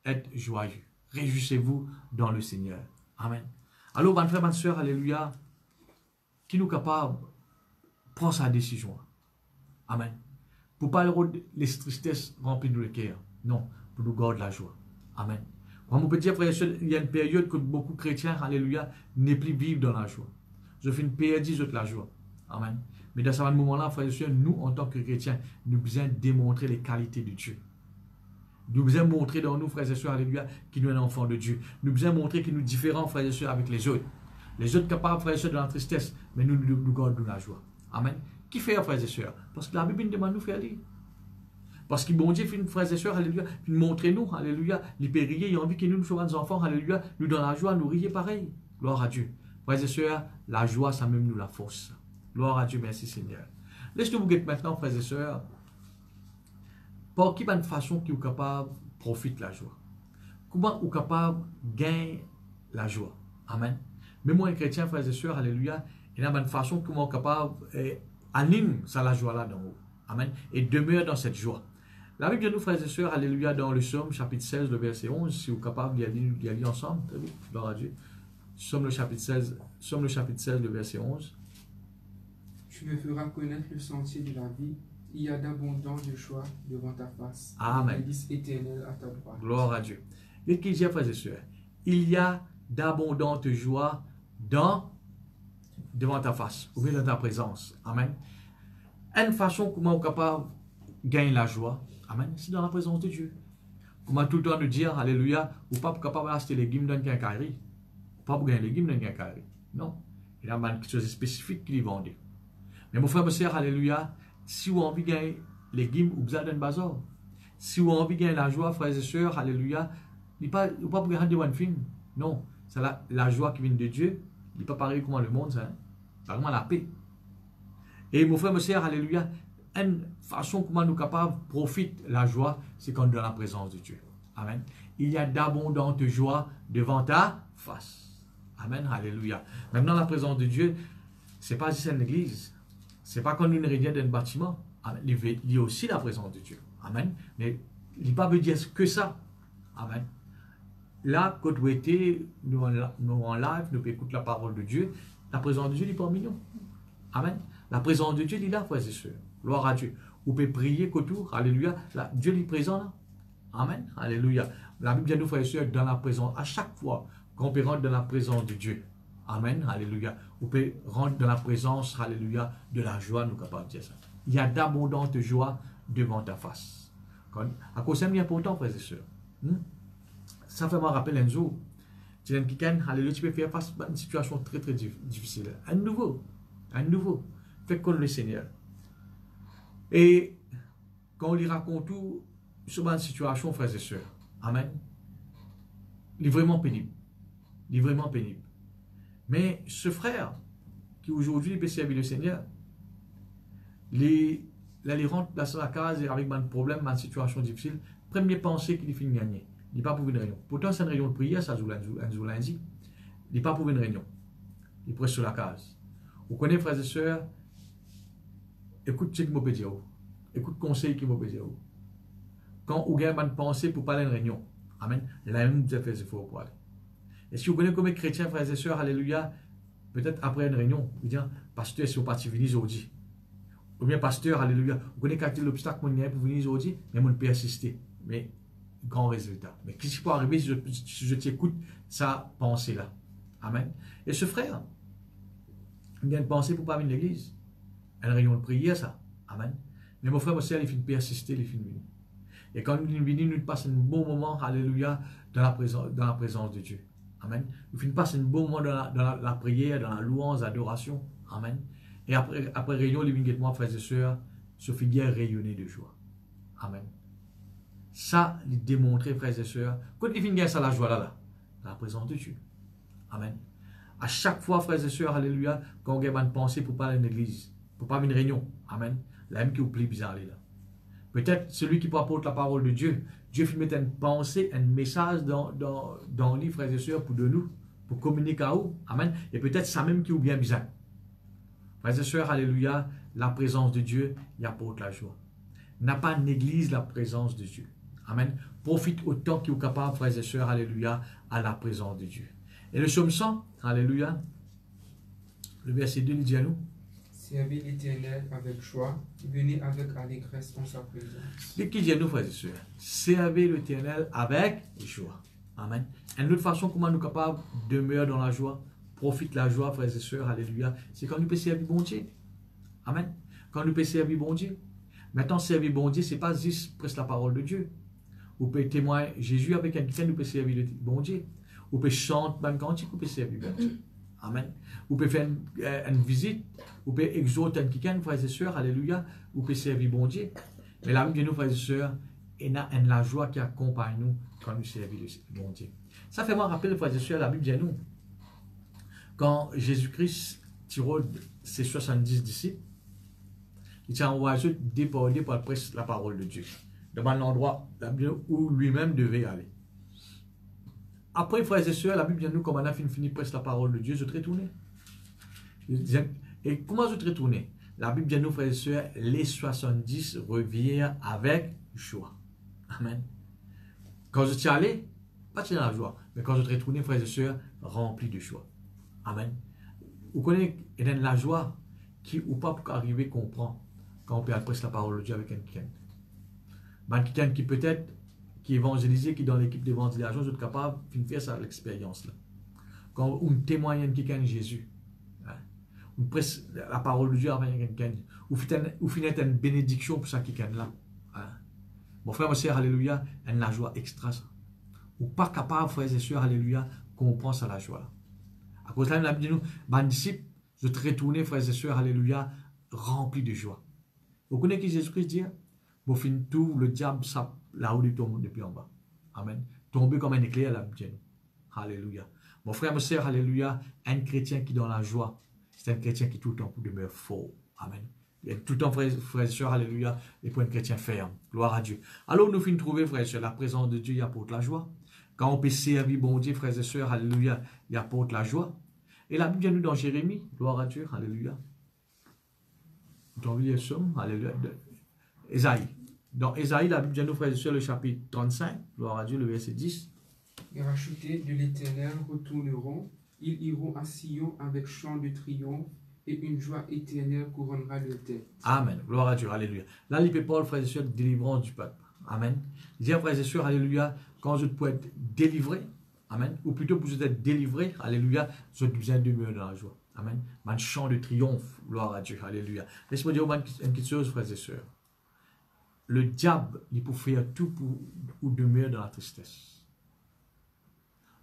Être joyeux. Réjouissez-vous dans le Seigneur. Amen. Alors, mon frère, ma soeur, alléluia, qui nous est capable de prendre sa décision. Amen. Pour pas les tristesses remplies de le cœur. Non, pour nous garder la joie. Amen. Comme on peut dire, frère et sœur, il y a une période que beaucoup de chrétiens, alléluia, n'est plus vivre dans la joie. Je fais une période de la joie. Amen. Mais dans ce moment-là, frères et sœurs, nous, en tant que chrétiens, nous devons démontrer les qualités de Dieu. Nous devons montrer dans nous, frères et sœurs, alléluia, qu'il nous est un enfant de Dieu. Nous devons montrer que nous sommes différents, frères et sœurs, avec les autres. Les autres capables, frères et sœurs, de la tristesse, mais nous gardons la joie. Amen. Qui fait, frères et sœurs? Parce que la Bible nous demande de nous faire dire. Parce que bon Dieu, frères et sœurs, alléluia, montrez-nous, alléluia, les périllés, il a envie que nous soyons des enfants, alléluia, nous dans la joie, nous rions pareil. Gloire à Dieu. Frères et sœurs, la joie, ça même nous la force. Gloire à Dieu, merci Seigneur. Laissez-nous vous guetter maintenant, frères et sœurs, par qui bonne façon qui est capable de profiter de la joie. Comment vous êtes capable de gagner la joie. Amen. Mais moi, un chrétien, frères et sœurs, alléluia, il y a une façon comment vous êtes capable d'animer la joie-là dans vous. Amen. Et demeure dans cette joie. La Bible de nous, frères et sœurs, alléluia, dans le Somme, chapitre 16, le verset 11, si vous êtes capable d'y aller ensemble, très vite, gloire à Dieu. Somme le chapitre 16, le verset 11. Tu me feras connaître le sentier de la vie. Il y a d'abondants de choix devant ta face. Amen. Délices éternelles à ta droite. Gloire à Dieu. Et qui dit, frères et sœurs, il y a d'abondantes joies devant ta face, ou bien dans ta présence. Amen. Une façon comment on est capable de gagner la joie, amen, c'est dans la présence de Dieu. Comment tout le temps nous dire, alléluia, ou pas capable d'acheter les légumes dans le quincaillerie. Pas pour gagner les légumes dans le quincaillerie. Non. Il y a quelque chose de spécifique qui les vendent. Mais mon frère, mon sœur, alléluia, si vous avez envie de gagner les légumes, vous avez besoin d'un bazar. Si vous avez envie de gagner la joie, frères et sœurs, alléluia, il n'est pas pour gagner un film. Non. C'est la joie qui vient de Dieu. Il n'est pas pareil comme le monde, ça. Hein? C'est vraiment la paix. Et mon frère, mon sœur, alléluia, une façon comment nous capables profiter la joie, c'est quand on est dans la présence de Dieu. Amen. Il y a d'abondantes joies devant ta face. Amen, alléluia. Maintenant, la présence de Dieu, ce n'est pas juste une église. Ce n'est pas quand nous réunions dans un bâtiment. Amen. Il y a aussi la présence de Dieu. Amen. Mais il n'est pas veut dire que ça. Amen. Là, quand vous êtes, nous en live, nous écoutons la parole de Dieu, la présence de Dieu n'est pas mignon. Amen. La présence de Dieu est là, frères et sœurs. Gloire à Dieu. Vous pouvez prier qu'autour. Alléluia. Là, Dieu est présent là. Amen. Alléluia. La Bible dit à nous, frères et sœurs, dans la présence, à chaque fois qu'on peut rentrer dans la présence de Dieu. Amen. Alléluia. Vous pouvez rentrer dans la présence, alléluia, de la joie, nous capables de dire ça. Il y a d'abondantes joies devant ta face. À cause c'est important, frères et sœurs. Ça fait moi rappeler un jour. Alléluia, tu peux faire face à une situation très très difficile. Un nouveau. Faites comme le Seigneur. Et quand on lui raconte tout sur une situation, frères et sœurs, amen, il est vraiment pénible. Mais ce frère, qui aujourd'hui peut servir le Seigneur, il rentre dans la case avec un problème, une situation difficile, première pensée qu'il finit de gagner. Il n'est pas pour une réunion. Pourtant, c'est une réunion de prière, ça joue lundi. Il n'est pas pour une réunion. Il presse sur la case. Vous connaissez, frères et sœurs, écoute ce qu'il m'a dit. Écoute le conseil qu'il m'a dit. Quand vous avez une pensée pour parler d'une réunion, amen, la même vous fait effort pour aller. Et si vous connaissez comme chrétien, frères et sœurs, alléluia, peut-être après une réunion, vous dites, pasteur, si vous partez venir aujourd'hui. Ou bien, pasteur, alléluia, vous connaissez quel l'obstacle pour venir aujourd'hui, mais on peut assister. Mais, grand résultat. Mais qu'est-ce qui peut arriver si je t'écoute sa pensée-là? Amen. Et ce frère, il a une pensée pour ne pas venir à l'église. Une réunion de prière, ça. Amen. Mais mon frère, mon sœur, il finit persister, il finit venir. Et quand il vient, nous passons un bon moment, alléluia, dans la présence de Dieu. Amen. Nous finissons passer un bon moment dans la prière, dans la louange, l'adoration. Amen. Et après réunion, les vignes moi, frères et sœurs, se figure rayonner de joie. Amen. Ça, il démontrer, frères et sœurs, quand il finit ça, la joie là, dans la présence de Dieu. Amen. À chaque fois, frères et sœurs, alléluia, quand on a une pensée pour parler à l'église, pour pas une réunion, amen, la même qui vous plaît bizarre là. Peut-être celui qui peut apporter la parole de Dieu, Dieu fait mettre une pensée, un message dans le livre, frères et sœurs, pour de nous, pour communiquer à vous, amen, et peut-être ça même qui vous bien bizarre. Frères et sœurs, alléluia, la présence de Dieu, il apporte la joie. N'a pas néglige la présence de Dieu. Amen. Profite autant qu'il est capable, frères et sœurs, alléluia, à la présence de Dieu. Et le psaume 100, alléluia, le verset 2, il dit à nous, servez l'Éternel avec joie, venez avec allégresse en sa présence. Et qui dit à nous, frères et sœurs, servez l'Éternel avec joie. Amen. Et une autre façon comment nous sommes capables de demeurer dans la joie, profite la joie, frères et sœurs, alléluia, c'est quand nous pouvons servir bon Dieu. Amen. Quand nous pouvons servir bon Dieu. Maintenant, servir bon Dieu, ce n'est pas juste presque la parole de Dieu. Vous pouvez témoigner Jésus avec quelqu'un, vous pouvez servir le bon Dieu. Vous pouvez chanter même cantique, vous pouvez servir bon Dieu. Amen. Vous pouvez faire une visite, vous pouvez exhorter quelqu'un, frères et sœurs, alléluia, vous pouvez servir bon Dieu. Mais la Bible de nous, frères et sœurs, il y a la joie qui accompagne nous quand nous servons le bon Dieu. Ça fait moi rappeler, frères et sœurs, la Bible de nous. Quand Jésus-Christ tire ses 70 disciples, il tient envoyé déporter par la parole de Dieu, devant l'endroit où lui-même devait aller. Après, frères et sœurs, la Bible dit nous, comme on a fini presque la parole de Dieu, je te retourne. Et comment je te retourne? La Bible dit nous, frères et sœurs, les 70 reviennent avec joie. Amen. Quand je suis allé, pas dans la joie, mais quand je te retourne, frères et sœurs, rempli de joie. Amen. Vous connaissez la joie qui ou pas pour arriver à comprendre quand on peut presque la parole de Dieu avec quelqu'un. Quelqu'un qui peut-être qui évangélisent, qui dans l'équipe d'évangélisation, vous êtes capable de faire ça, l'expérience-là. Quand on témoigne qui gagne Jésus, hein, on presse la parole de Dieu avant quelqu'un, ou finit une bénédiction pour ça qui gagne là. Hein. Mon frère, ma soeur, alléluia, elle a la joie extra. Ça. Ou pas capable, frères et sœurs, alléluia, qu'on pense à la joie. À cause de la Bible dit nous, mes disciples, je te retourner, frères et sœurs, alléluia, remplis de joie. Vous connaissez qui Jésus-Christ dit? Vous finissez tout, le diable, ça, là-haut, il tombe depuis en bas. Amen. Tomber comme un éclair, la Bible. Alléluia. Mon frère, ma soeur, alléluia, un chrétien qui est dans la joie, c'est un chrétien qui tout le temps demeure fort. Amen. Il y a tout le temps, frères et sœurs, alléluia, et pour un chrétien ferme. Gloire à Dieu. Alors, nous finissons trouver, frères et sœurs, la présence de Dieu, il apporte la joie. Quand on peut servir, bon Dieu, frères et sœurs, alléluia, il apporte la joie. Et la Bible vient nous dans Jérémie, gloire à Dieu, alléluia. Dans le psaume, alléluia. Ésaïe. Dans Ésaïe, la Bible vient nous, frères et sœurs, le chapitre 35, gloire à Dieu, le verset 10. Les rachetés de l'Éternel retourneront, ils iront à Sion avec chant de triomphe, et une joie éternelle couronnera leur tête. Amen. Gloire à Dieu. Alléluia. Là, il peut parler, frères et sœurs, de délivrance du peuple. Amen. Il dit, frères et sœurs, alléluia, quand vous pouvez être délivré, amen, ou plutôt pour vous être délivré, alléluia, vous êtes besoin de demeurer dans la joie. Amen. Un chant de triomphe. Gloire à Dieu. Alléluia. Laissez-moi dire une petite chose, frères et sœurs. Le diable, il peut faire tout pour demeurer dans la tristesse.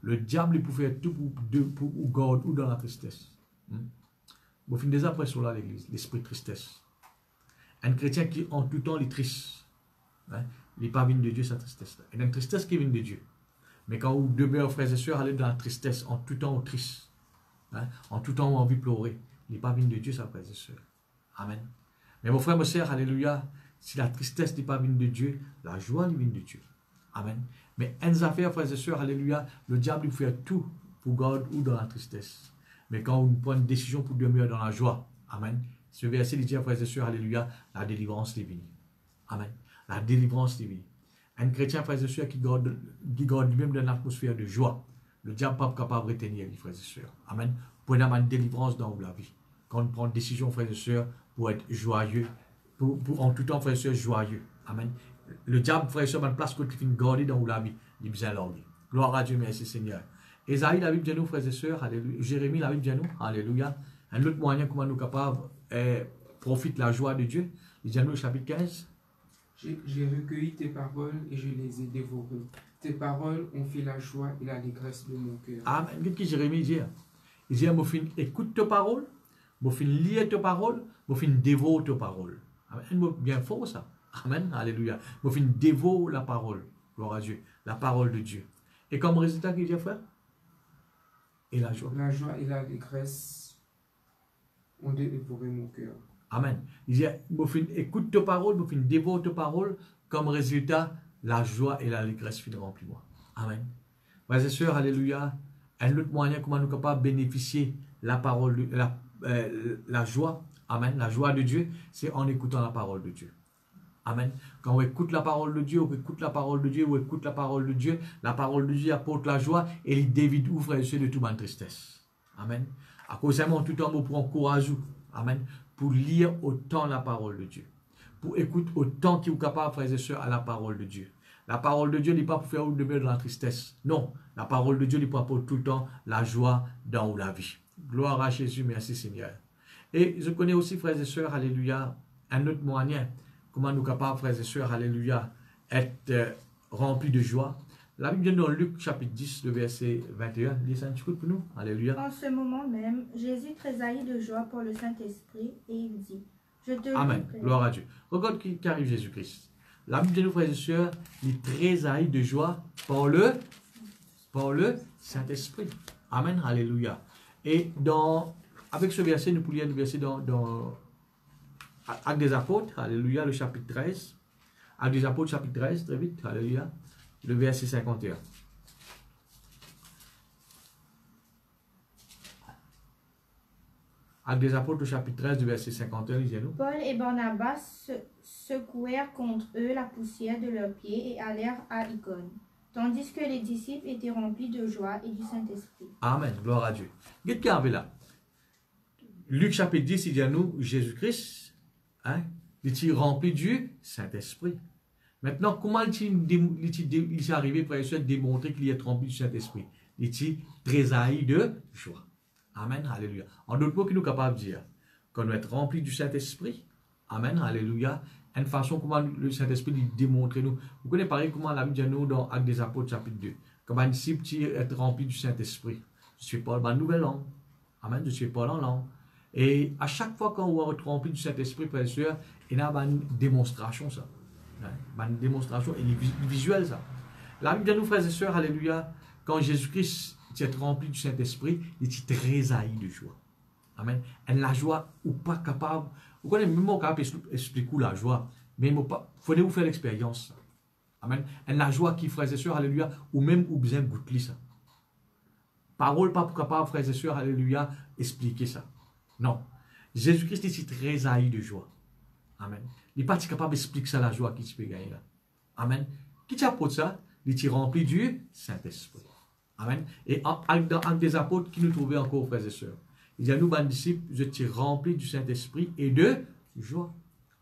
Le diable, il peut faire tout pour garder ou dans la tristesse. Vous finissez des impressions là à l'église, l'esprit de tristesse. Un chrétien qui en tout temps est triste, hein, il n'est pas venu de Dieu sa tristesse. Il y a une tristesse qui vient de Dieu. Mais quand vous demeurez, frères et sœurs, allez dans la tristesse, en tout temps triste, hein, en tout temps envie de pleurer, il n'est pas venu de Dieu sa frères et sœurs. Amen. Mais mon frère, ma sœur, alléluia, si la tristesse n'est pas venue de Dieu, la joie vient de Dieu. Amen. Mais une affaire, frères et sœurs, alléluia, le diable il fait tout pour garder ou dans la tristesse. Mais quand on prend une décision pour demeurer dans la joie, amen, ce verset dit, frères et sœurs, alléluia, la délivrance est venue. Amen. La délivrance est venue. Un chrétien, frères et sœurs, qui garde lui-même dans l'atmosphère de joie, le diable n'est pas capable de retenir, frères et sœurs. Amen. Pour avoir une délivrance dans la vie. Quand on prend une décision, frères et sœurs, pour être joyeux, en tout temps, frères et sœurs, joyeux. Amen. Le diable, frères et sœurs, a une place que tu finis garder dans la vie. Il est bien largué. Gloire à Dieu, merci Seigneur. Ésaïe, la Bible dit nous, frères et sœurs, alléluia. Jérémie, la Bible dit nous, alléluia. Un autre moyen comment nous capables profiter de la joie de Dieu. Il dit nous, chapitre 15. J'ai recueilli tes paroles et je les ai dévorées. Tes paroles ont fait la joie et l'allégresse de mon cœur. Amen. Qu'est-ce que Jérémie dit? Il dit, mon fils, écoute tes paroles, mon fils, lis tes paroles, mon fils, dévore tes paroles. Amen. Bien fort ça. Amen. Alléluia. Mon fils, dévore la parole. Gloire à Dieu. La parole de Dieu. Et comme résultat, qu'il dit, frère? Et la joie. La joie et l'allégresse ont dévoré mon cœur. Amen. Il dit, écoute tes paroles, dévore tes paroles, comme résultat, la joie et l'allégresse finiront remplir moi. Amen. Frères et sœurs, alléluia. Un autre moyen, comment nous sommes capables de bénéficier la parole, la joie, amen, la joie de Dieu, c'est en écoutant la parole de Dieu. Amen. Quand on écoute la parole de Dieu, on écoute la parole de Dieu, on écoute la parole de Dieu apporte la joie et il dévide ou frères et sœurs de toute ma tristesse. Amen. À cause de moi, tout le temps, on prend courage. Amen. Pour lire autant la parole de Dieu. Pour écouter autant qu'il est capable, frères et sœurs, à la parole de Dieu. La parole de Dieu n'est pas pour faire demeurer dans la tristesse. Non. La parole de Dieu n'est pas pour tout le temps la joie dans la vie. Gloire à Jésus, merci Seigneur. Et je connais aussi, frères et sœurs, alléluia, un autre moyen. Comment nous capables, frères et sœurs, alléluia, être remplis de joie. La Bible dit dans Luc chapitre 10, le verset 21. Lisez un petit coup pour nous. Alléluia. En ce moment même, Jésus tressaillit de joie pour le Saint-Esprit et il dit, je te Amen. Gloire à Dieu. Regarde qui arrive Jésus-Christ. La Bible dit nous, frères et sœurs, il tressaillit de joie par le Saint-Esprit. Amen. Alléluia. Et avec ce verset, nous pourrions le verser dans Actes des Apôtres, alléluia, le chapitre 13. Actes des Apôtres, chapitre 13, très vite, alléluia, le verset 51. Actes des Apôtres, chapitre 13, le verset 51, lisez-nous. Paul et Barnabas secouèrent contre eux la poussière de leurs pieds et allèrent à Icône, tandis que les disciples étaient remplis de joie et du Saint-Esprit. Amen, gloire à Dieu. Qu'est-ce qu'il y avait là? Luc chapitre 10, il dit à nous, Jésus-Christ, hein, il est rempli du Saint-Esprit. Maintenant, comment il est arrivé, frère et soeur, à démontrer qu'il est rempli du Saint-Esprit? Il est tressailli de joie. Amen, alléluia. En d'autres mots, qu'il nous est capable de dire qu'on doit être rempli du Saint-Esprit. Amen, alléluia. Une façon comment le Saint-Esprit lui démontre nous. Vous connaissez pareil comment la Bible dit nous dans Actes des Apôtres, chapitre 2. Comme un disciple est rempli du Saint-Esprit. Je suis pas dans une nouvelle langue. Amen, je suis pas en langue. Et à chaque fois qu'on va être rempli du Saint-Esprit, frère et soeur, il y a une démonstration, ça. Une démonstration et visuelle, ça. La Bible dit nous, frères et sœurs, alléluia, quand Jésus-Christ est rempli du Saint-Esprit, il est très haï de joie. Amen. Et la joie, ou pas capable, vous connaissez même pas capable d'expliquer la joie, mais il faut vous faire l'expérience. Amen. Et la joie qui, frères et sœurs, alléluia, ou même ou besoin de goûter ça. Parole pas capable, frères et sœurs, alléluia, expliquer ça. Non. Jésus-Christ est très haï de joie. Amen. Il n'est pas capable d'expliquer ça la joie qui peut gagner là. Amen. Qui t'apporte ça? Il est rempli du Saint-Esprit. Amen. Et dans Actes des Apôtres, qui nous trouvait encore, frères et sœurs. Il dit à nous, bons disciples, je suis rempli du Saint-Esprit et de joie.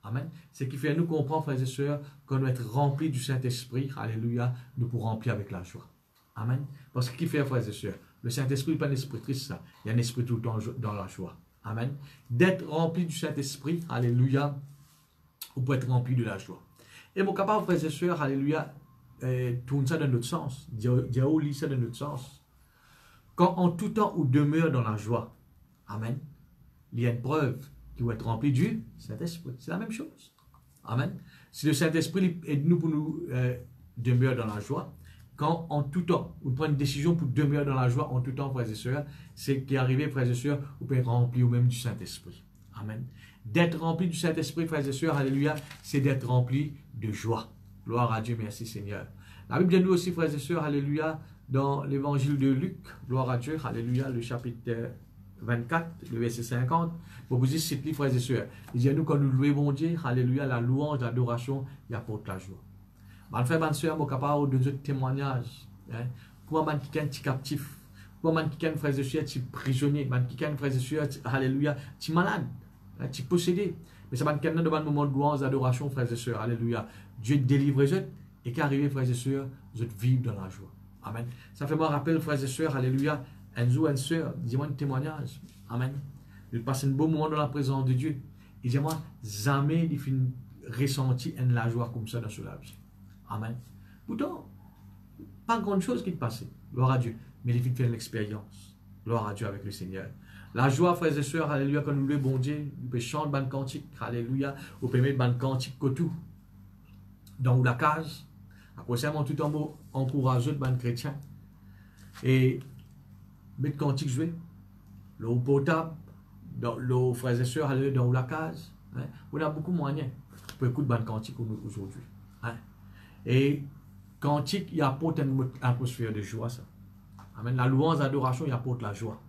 Amen. Ce qui fait nous comprendre, frères et sœurs, qu'on doit être rempli du Saint-Esprit. Alléluia. Nous pourrons remplir avec la joie. Amen. Parce que qui fait, frères et sœurs? Le Saint-Esprit n'est pas un esprit triste, ça. Il y a un esprit tout le temps dans la joie. Amen. D'être rempli du Saint-Esprit. Alléluia. Vous pouvez être rempli de la joie. Et mon capable, frères et sœurs, alléluia, tourne ça dans notre sens. Diao lit ça dans notre sens. Quand en tout temps, on demeure dans la joie, amen, il y a une preuve qui va être remplie du Saint-Esprit. C'est la même chose. Amen. Si le Saint-Esprit aide nous pour nous demeurer dans la joie, quand en tout temps, on prend une décision pour demeurer dans la joie en tout temps, frères et sœurs, c'est qui est arrivé, frères et sœurs, vous pouvez être rempli au même du Saint-Esprit. Amen. D'être rempli du Saint-Esprit, frères et sœurs, alléluia, c'est d'être rempli de joie. Gloire à Dieu, merci Seigneur. La Bible dit nous aussi, frères et sœurs, alléluia, dans l'évangile de Luc, gloire à Dieu, alléluia, le chapitre 24, le verset 50, pour vous dire, c'est frères et sœurs. Il dit à nous, quand nous louons Dieu, alléluia, la louange, l'adoration, il apporte la joie. Mon frère, ma soeur, mon capable de notre témoignage, pour un qui est captif, pour un qui est frères et sœurs, qui est prisonnier, un qui est frères et sœurs, alléluia, qui est malade. Tu es possédé. Mais ça va être devant le moment de louange, d'adoration, frères et sœurs. Alléluia. Dieu délivre eux et qu'arrivé, frères et sœurs, vous vivez dans la joie. Amen. Ça fait moi rappel, frères et sœurs. Alléluia. Un jour, une sœur, dis-moi un témoignage. Amen. Il passe un beau moment dans la présence de Dieu. Et dis-moi, jamais il finit ressenti la joie comme ça dans la vie. Amen. Pourtant, pas grande chose qui te passait. Gloire à Dieu. Mais il finit faire l'expérience. Gloire à Dieu avec le Seigneur. La joie, frères et sœurs, alléluia, quand nous louons bon Dieu, nous pouvons chanter ban cantique, alléluia, nous pouvons mettre ban cantique tout dans la case. Après ça, tout en mot encourageux de ban chrétien. Et mettre cantique jouer, l'eau potable, dans l'eau, frères et sœurs, alléluia, dans la case. Hein. On a beaucoup de moyens pour écouter ban cantique aujourd'hui. Hein. Et cantique, il apporte une atmosphère de joie, ça. Amen. La louange, l'adoration, il apporte la joie.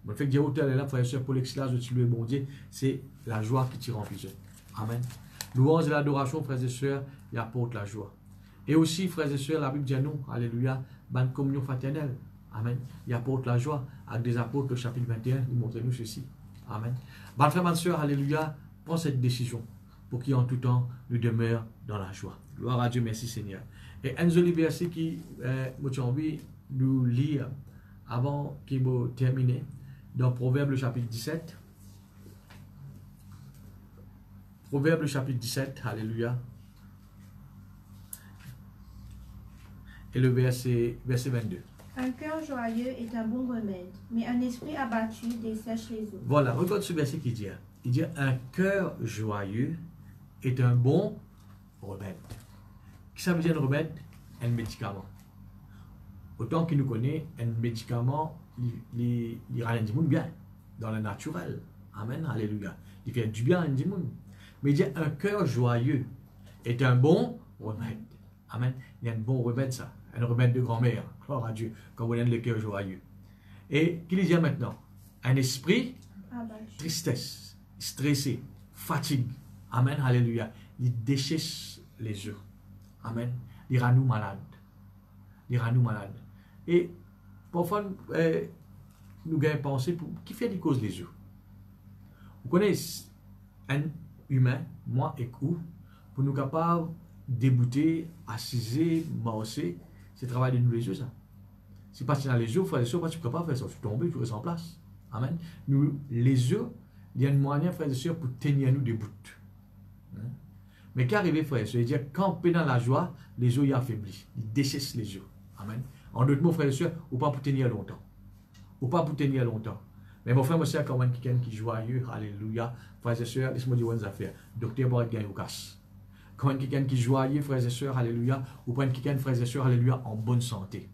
Le fait que Dieu est là, frères et sœurs, pour l'excellence de tuer bon Dieu, c'est la joie qui t'y remplit. Amen. Louange et l'adoration, frères et sœurs, il apporte la joie. Et aussi, frères et sœurs, la Bible dit à nous, alléluia, bonne communion fraternelle. Amen. Il apporte la joie. Actes des Apôtres, chapitre 21, il montre nous ceci. Amen. Bonne frère, bonne sœur, alléluia, prends cette décision pour qu'il en tout temps nous demeure dans la joie. Gloire à Dieu, merci Seigneur. Et un joli verset qui, j'ai envie de nous lire avant qu'il me termine. Dans Proverbe chapitre 17. Proverbe chapitre 17, alléluia. Et le verset 22. Un cœur joyeux est un bon remède, mais un esprit abattu dessèche les eaux. Voilà, regarde ce verset qui dit. Il dit un cœur joyeux est un bon remède. Qu'est-ce que ça veut dire un remède? Un médicament. Autant qu'il nous connaît, un médicament, il rend du monde bien, dans le naturel. Amen, alléluia. Il fait du bien à du monde. Mais il dit un cœur joyeux est un bon remède. Amen. Il y a un bon remède, ça. Un remède de grand-mère. Gloire à Dieu. Quand vous avez le cœur joyeux. Et qu'il dit maintenant, un esprit, tristesse, stressé, fatigue. Amen, alléluia. Il déchèche les œufs. Amen. Il rend nous malades. Il rend nous malades. Et parfois, nous avons pensé pour qui fait des causes les œufs. Vous connaissez un humain, moi et vous, pour nous capables débouté, assisé, morcé. C'est le travail de nous les yeux, ça. Si pas dans les yeux, frère et soeur, tu ne peux pas faire ça. Tu tombes, tu restes en place. Amen. Nous, les yeux, il y a une moyen, frère et soeur, pour tenir nous debout. Mais qu'arrive, frère et soeur, dire quand on est dans la joie, les yeux y affaiblis. Ils déchaissent les yeux. Amen. En d'autres mots, frère et soeur, ou pas pour tenir longtemps. Ou pas pour tenir longtemps. Mais mon frère, moi, c'est quand même quelqu'un qui est joyeux. Alléluia. Frères et sœurs, laisse-moi dire une affaire. Docteur Borat gagne au casse. Quand même quelqu'un qui est joyeux, frères et sœurs, alléluia. Ou prendre quelqu'un, frères et sœurs, alléluia, en bonne santé.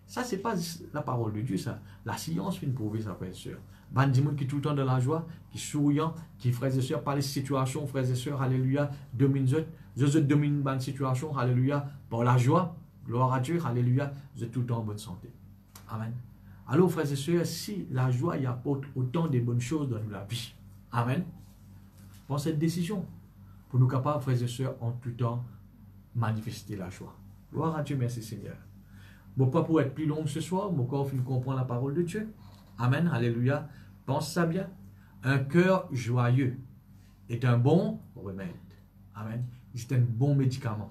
Ça, c'est pas la parole de Dieu, ça. La science vient prouver ça, frères et sœurs. Ban di monde qui est tout le temps dans la joie, qui est souriant, qui, frères et sœurs, par les situations, frères et sœurs, alléluia, domine eux. Je domine ban situation, alléluia, par la joie. Gloire à Dieu, alléluia. Vous êtes tout le temps en bonne santé. Amen. Alors, frères et sœurs, si la joie y apporte autant de bonnes choses dans la vie, amen, prends cette décision pour nous capables, frères et sœurs, en tout temps, manifester la joie. Gloire à Dieu, merci Seigneur. Bon, pas pour être plus long ce soir, mon corps finit comprendre la parole de Dieu. Amen, alléluia. Pense ça bien. Un cœur joyeux est un bon remède. Amen. C'est un bon médicament.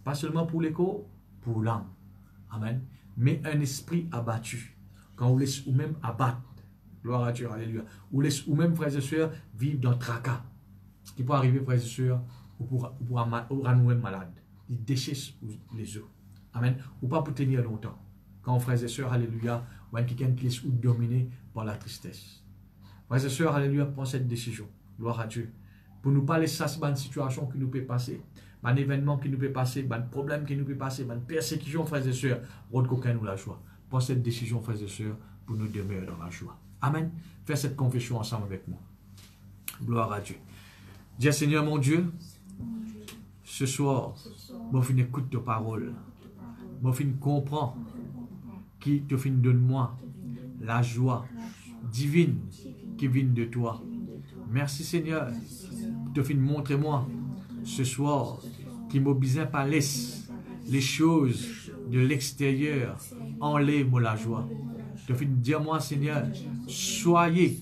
Pas seulement pour les corps, pour l'âme. Amen. Mais un esprit abattu. Quand on laisse ou même abattre, gloire à Dieu, alléluia, ou laisse ou même, frères et sœurs, vivre dans le tracas. Ce qui peut arriver, frères et sœurs, ou pour nous-mêmes malades. Il déchisse les os. Amen. Ou pas pour tenir longtemps. Quand, frères et sœurs, alléluia, ou quelqu'un qui laisse ou dominer par la tristesse. Frères et sœurs, alléluia, prends cette décision. Gloire à Dieu. Pour nous pas laisser ça, une situation qui nous peut passer, un événement qui nous peut passer, un problème qui nous peut passer, une persécution, frères et sœurs, rôde qu'aucun nous la joie. Prends cette décision, frères et sœurs, pour nous demeurer dans la joie. Amen. Fais cette confession ensemble avec moi. Gloire à Dieu. Dis, Seigneur mon Dieu, ce soir, mon fin écoute ta parole. Mon fin comprend qui te fin donne-moi la joie divine qui vient de toi. Merci Seigneur. Te fin montre-moi ce soir qui m'a besoin par les choses de l'extérieur. Enlève-moi la joie. Te fin dire-moi Seigneur, soyez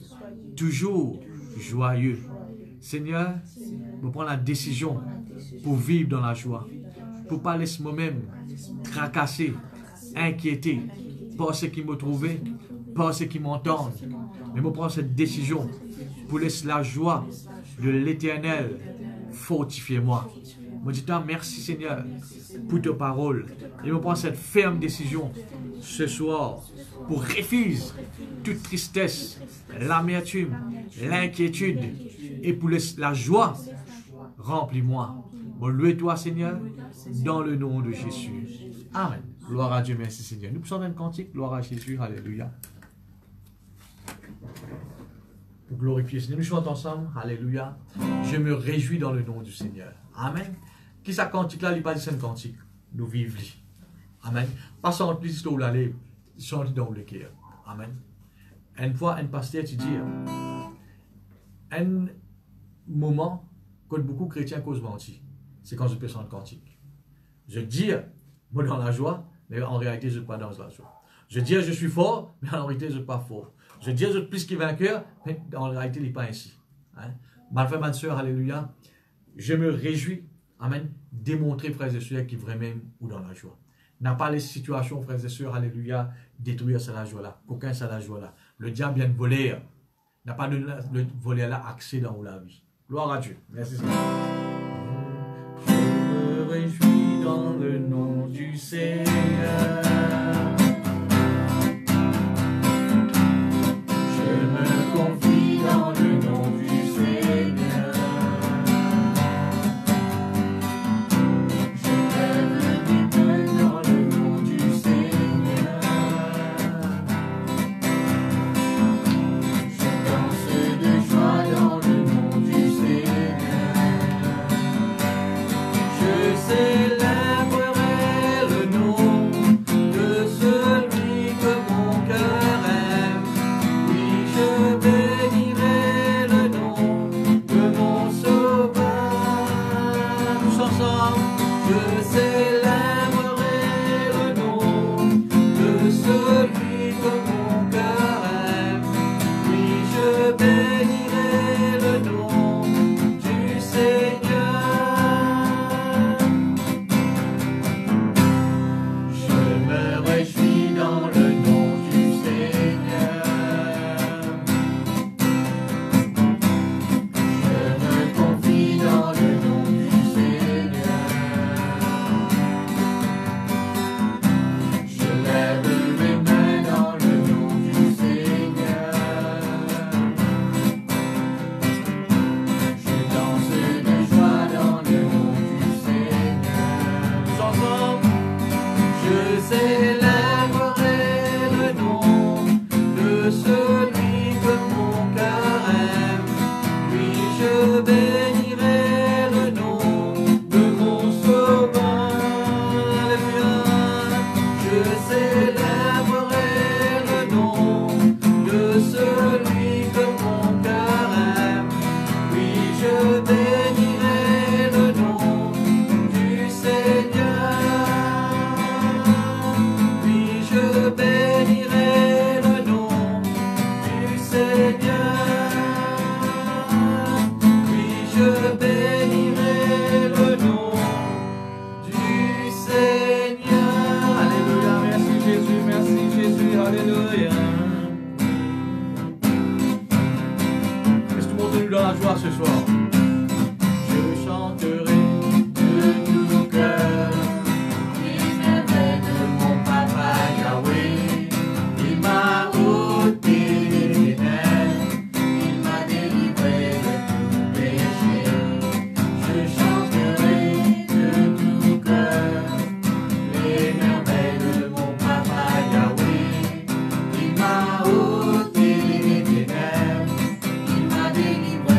toujours joyeux. Seigneur, je prends la décision pour vivre dans la joie. Pour ne pas laisser moi-même tracasser, inquiéter par ce qui me trouvait, par ce qui m'entendent. Mais je prends cette décision pour laisser la joie de l'Éternel fortifier moi. Je dis merci Seigneur pour ta parole. Et je prends cette ferme décision ce soir pour refuser toute tristesse, l'amertume, l'inquiétude et pour laisser la joie remplis-moi. Bon, louez-toi Seigneur dans le nom de Jésus. Amen. Gloire à Dieu, merci Seigneur. Nous chantons un cantique, gloire à Jésus, alléluia. Pour glorifier Seigneur, nous chantons ensemble, alléluia. Je me réjouis dans le nom du Seigneur. Amen. Qui ça cantique là, il pas dit c'est un cantique. Nous vivons. Amen. Pas sans plus où l'aller, chanter dans le cœur. Amen. Une fois, un pasteur, tu dis, un moment, quand beaucoup de chrétiens causent mentir, c'est quand je peux chanter cantique. Je dis, moi dans la joie, mais en réalité, je ne suis pas dans la joie. Je dis, je suis fort, mais en réalité, je ne suis pas fort. Je dis, je suis plus que vainqueur, mais en réalité, il n'est pas ainsi. Hein? Ma frère, ma soeur, alléluia, je me réjouis, amen, démontrer, frères et sœurs, qui vraiment ou dans la joie. N'a pas les situations, frères et sœurs, alléluia, détruire cette joie-là. Qu'aucun cette joie-là. Le diable vient de voler. N'a pas de voler là accès dans la vie. Gloire à Dieu. Merci Seigneur. Je me réjouis dans le nom du Seigneur. Je me confie dans le nom du Seigneur. Je lève des mains dans le nom du Seigneur. Je danse de joie dans le nom du Seigneur. Je célébrerai le nom Ce soir, je chanterai de tout cœur les merveilles de mon papa Yahweh. Il m'a ôté les ténèbres, il m'a délivré de tout péché. Je chanterai de tout cœur les merveilles de mon papa Yahweh. Il m'a ôté les ténèbres, il m'a délivré.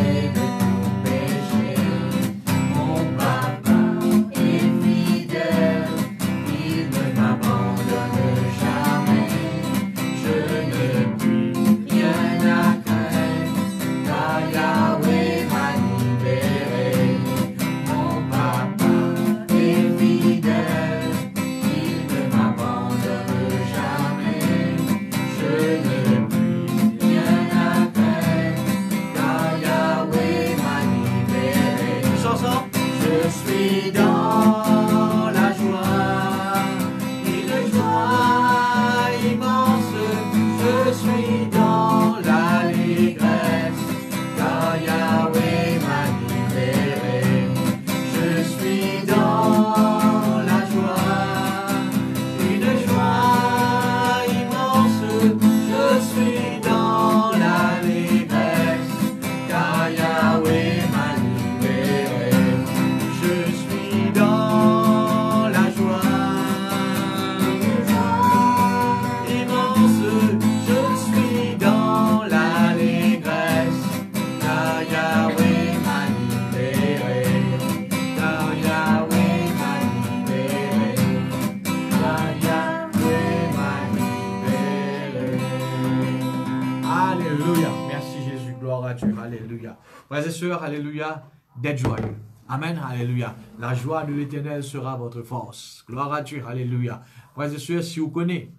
Alléluia. Frères et sœurs, alléluia, d'être joyeux. Amen, alléluia. La joie de l'Éternel sera votre force. Gloire à Dieu, alléluia. Frères et sœurs, si vous connaissez,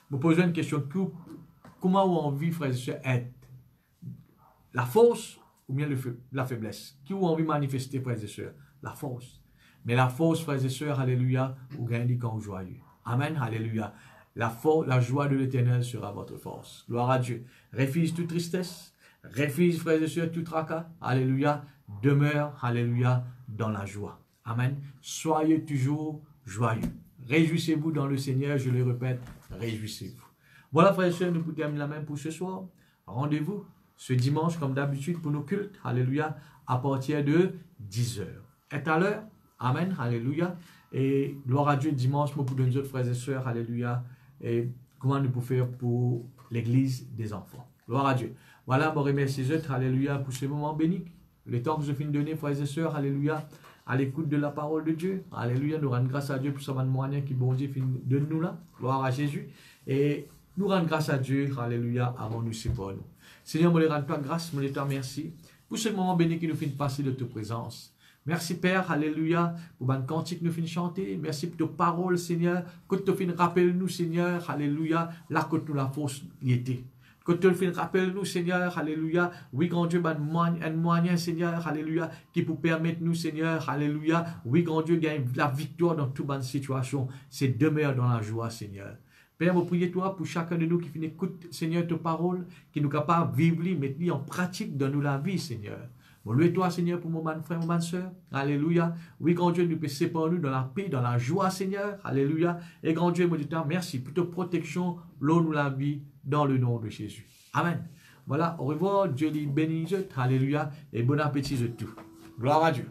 vous posez une question, comment vous envie, frères et sœurs, être? La force ou bien la faiblesse? Qui vous envie manifester, frères et sœurs? La force. Mais la force, frères et sœurs, alléluia, vous gagnez quand vous joyeux. Amen, alléluia. La joie de l'Éternel sera votre force. Gloire à Dieu. Refuse toute tristesse. Refuse, frères et sœurs, tout tracas. Alléluia. Demeure, alléluia, dans la joie. Amen. Soyez toujours joyeux. Réjouissez-vous dans le Seigneur, je le répète, réjouissez-vous. Voilà, frères et sœurs, nous terminons la main pour ce soir. Rendez-vous ce dimanche, comme d'habitude, pour nos cultes. Alléluia. À partir de 10h. Et à l'heure. Amen. Alléluia. Et gloire à Dieu, dimanche, pour nous autres frères et sœurs. Alléluia. Et comment nous pouvons faire pour l'église des enfants. Gloire à Dieu. Voilà, je remercie les autres. Alléluia. Pour ce moment béni. Le temps que je finis de donner, frères et sœurs. Alléluia. À l'écoute de la parole de Dieu. Alléluia. Nous rendons grâce à Dieu pour ce moyen qui bon Dieu de nous là. Gloire à Jésus. Et nous rendons grâce à Dieu. Alléluia. Avant nous séparer nous. Seigneur, je rends toi grâce, je te remercie pour ce moment béni qui nous fait passer de ta présence. Merci Père, alléluia, pour le cantique que nous finissons chanter. Merci pour ta parole, Seigneur. Que tu finis rappelle nous, Seigneur, alléluia, là que nous la force y était. Que tu finis rappelle nous, Seigneur, alléluia. Oui, grand Dieu, un moyen, Seigneur, alléluia, qui peut permettre nous, Seigneur, alléluia. Oui, grand Dieu, gagne la victoire dans toute bonne situation. C'est demeure dans la joie, Seigneur. Père, je prie toi pour chacun de nous qui finit écoute, Seigneur, ta parole, qui nous capable de vivre, mettre en pratique dans nous la vie, Seigneur. Bon, louez toi, Seigneur, pour mon frère, mon soeur. Alléluia. Oui, grand Dieu, nous peut séparer nous dans la paix, dans la joie, Seigneur. Alléluia. Et grand Dieu, je te merci pour ta protection, l'eau nous la vie, dans le nom de Jésus. Amen. Voilà, au revoir. Dieu les bénisse. Alléluia. Et bon appétit de tout. Gloire à Dieu.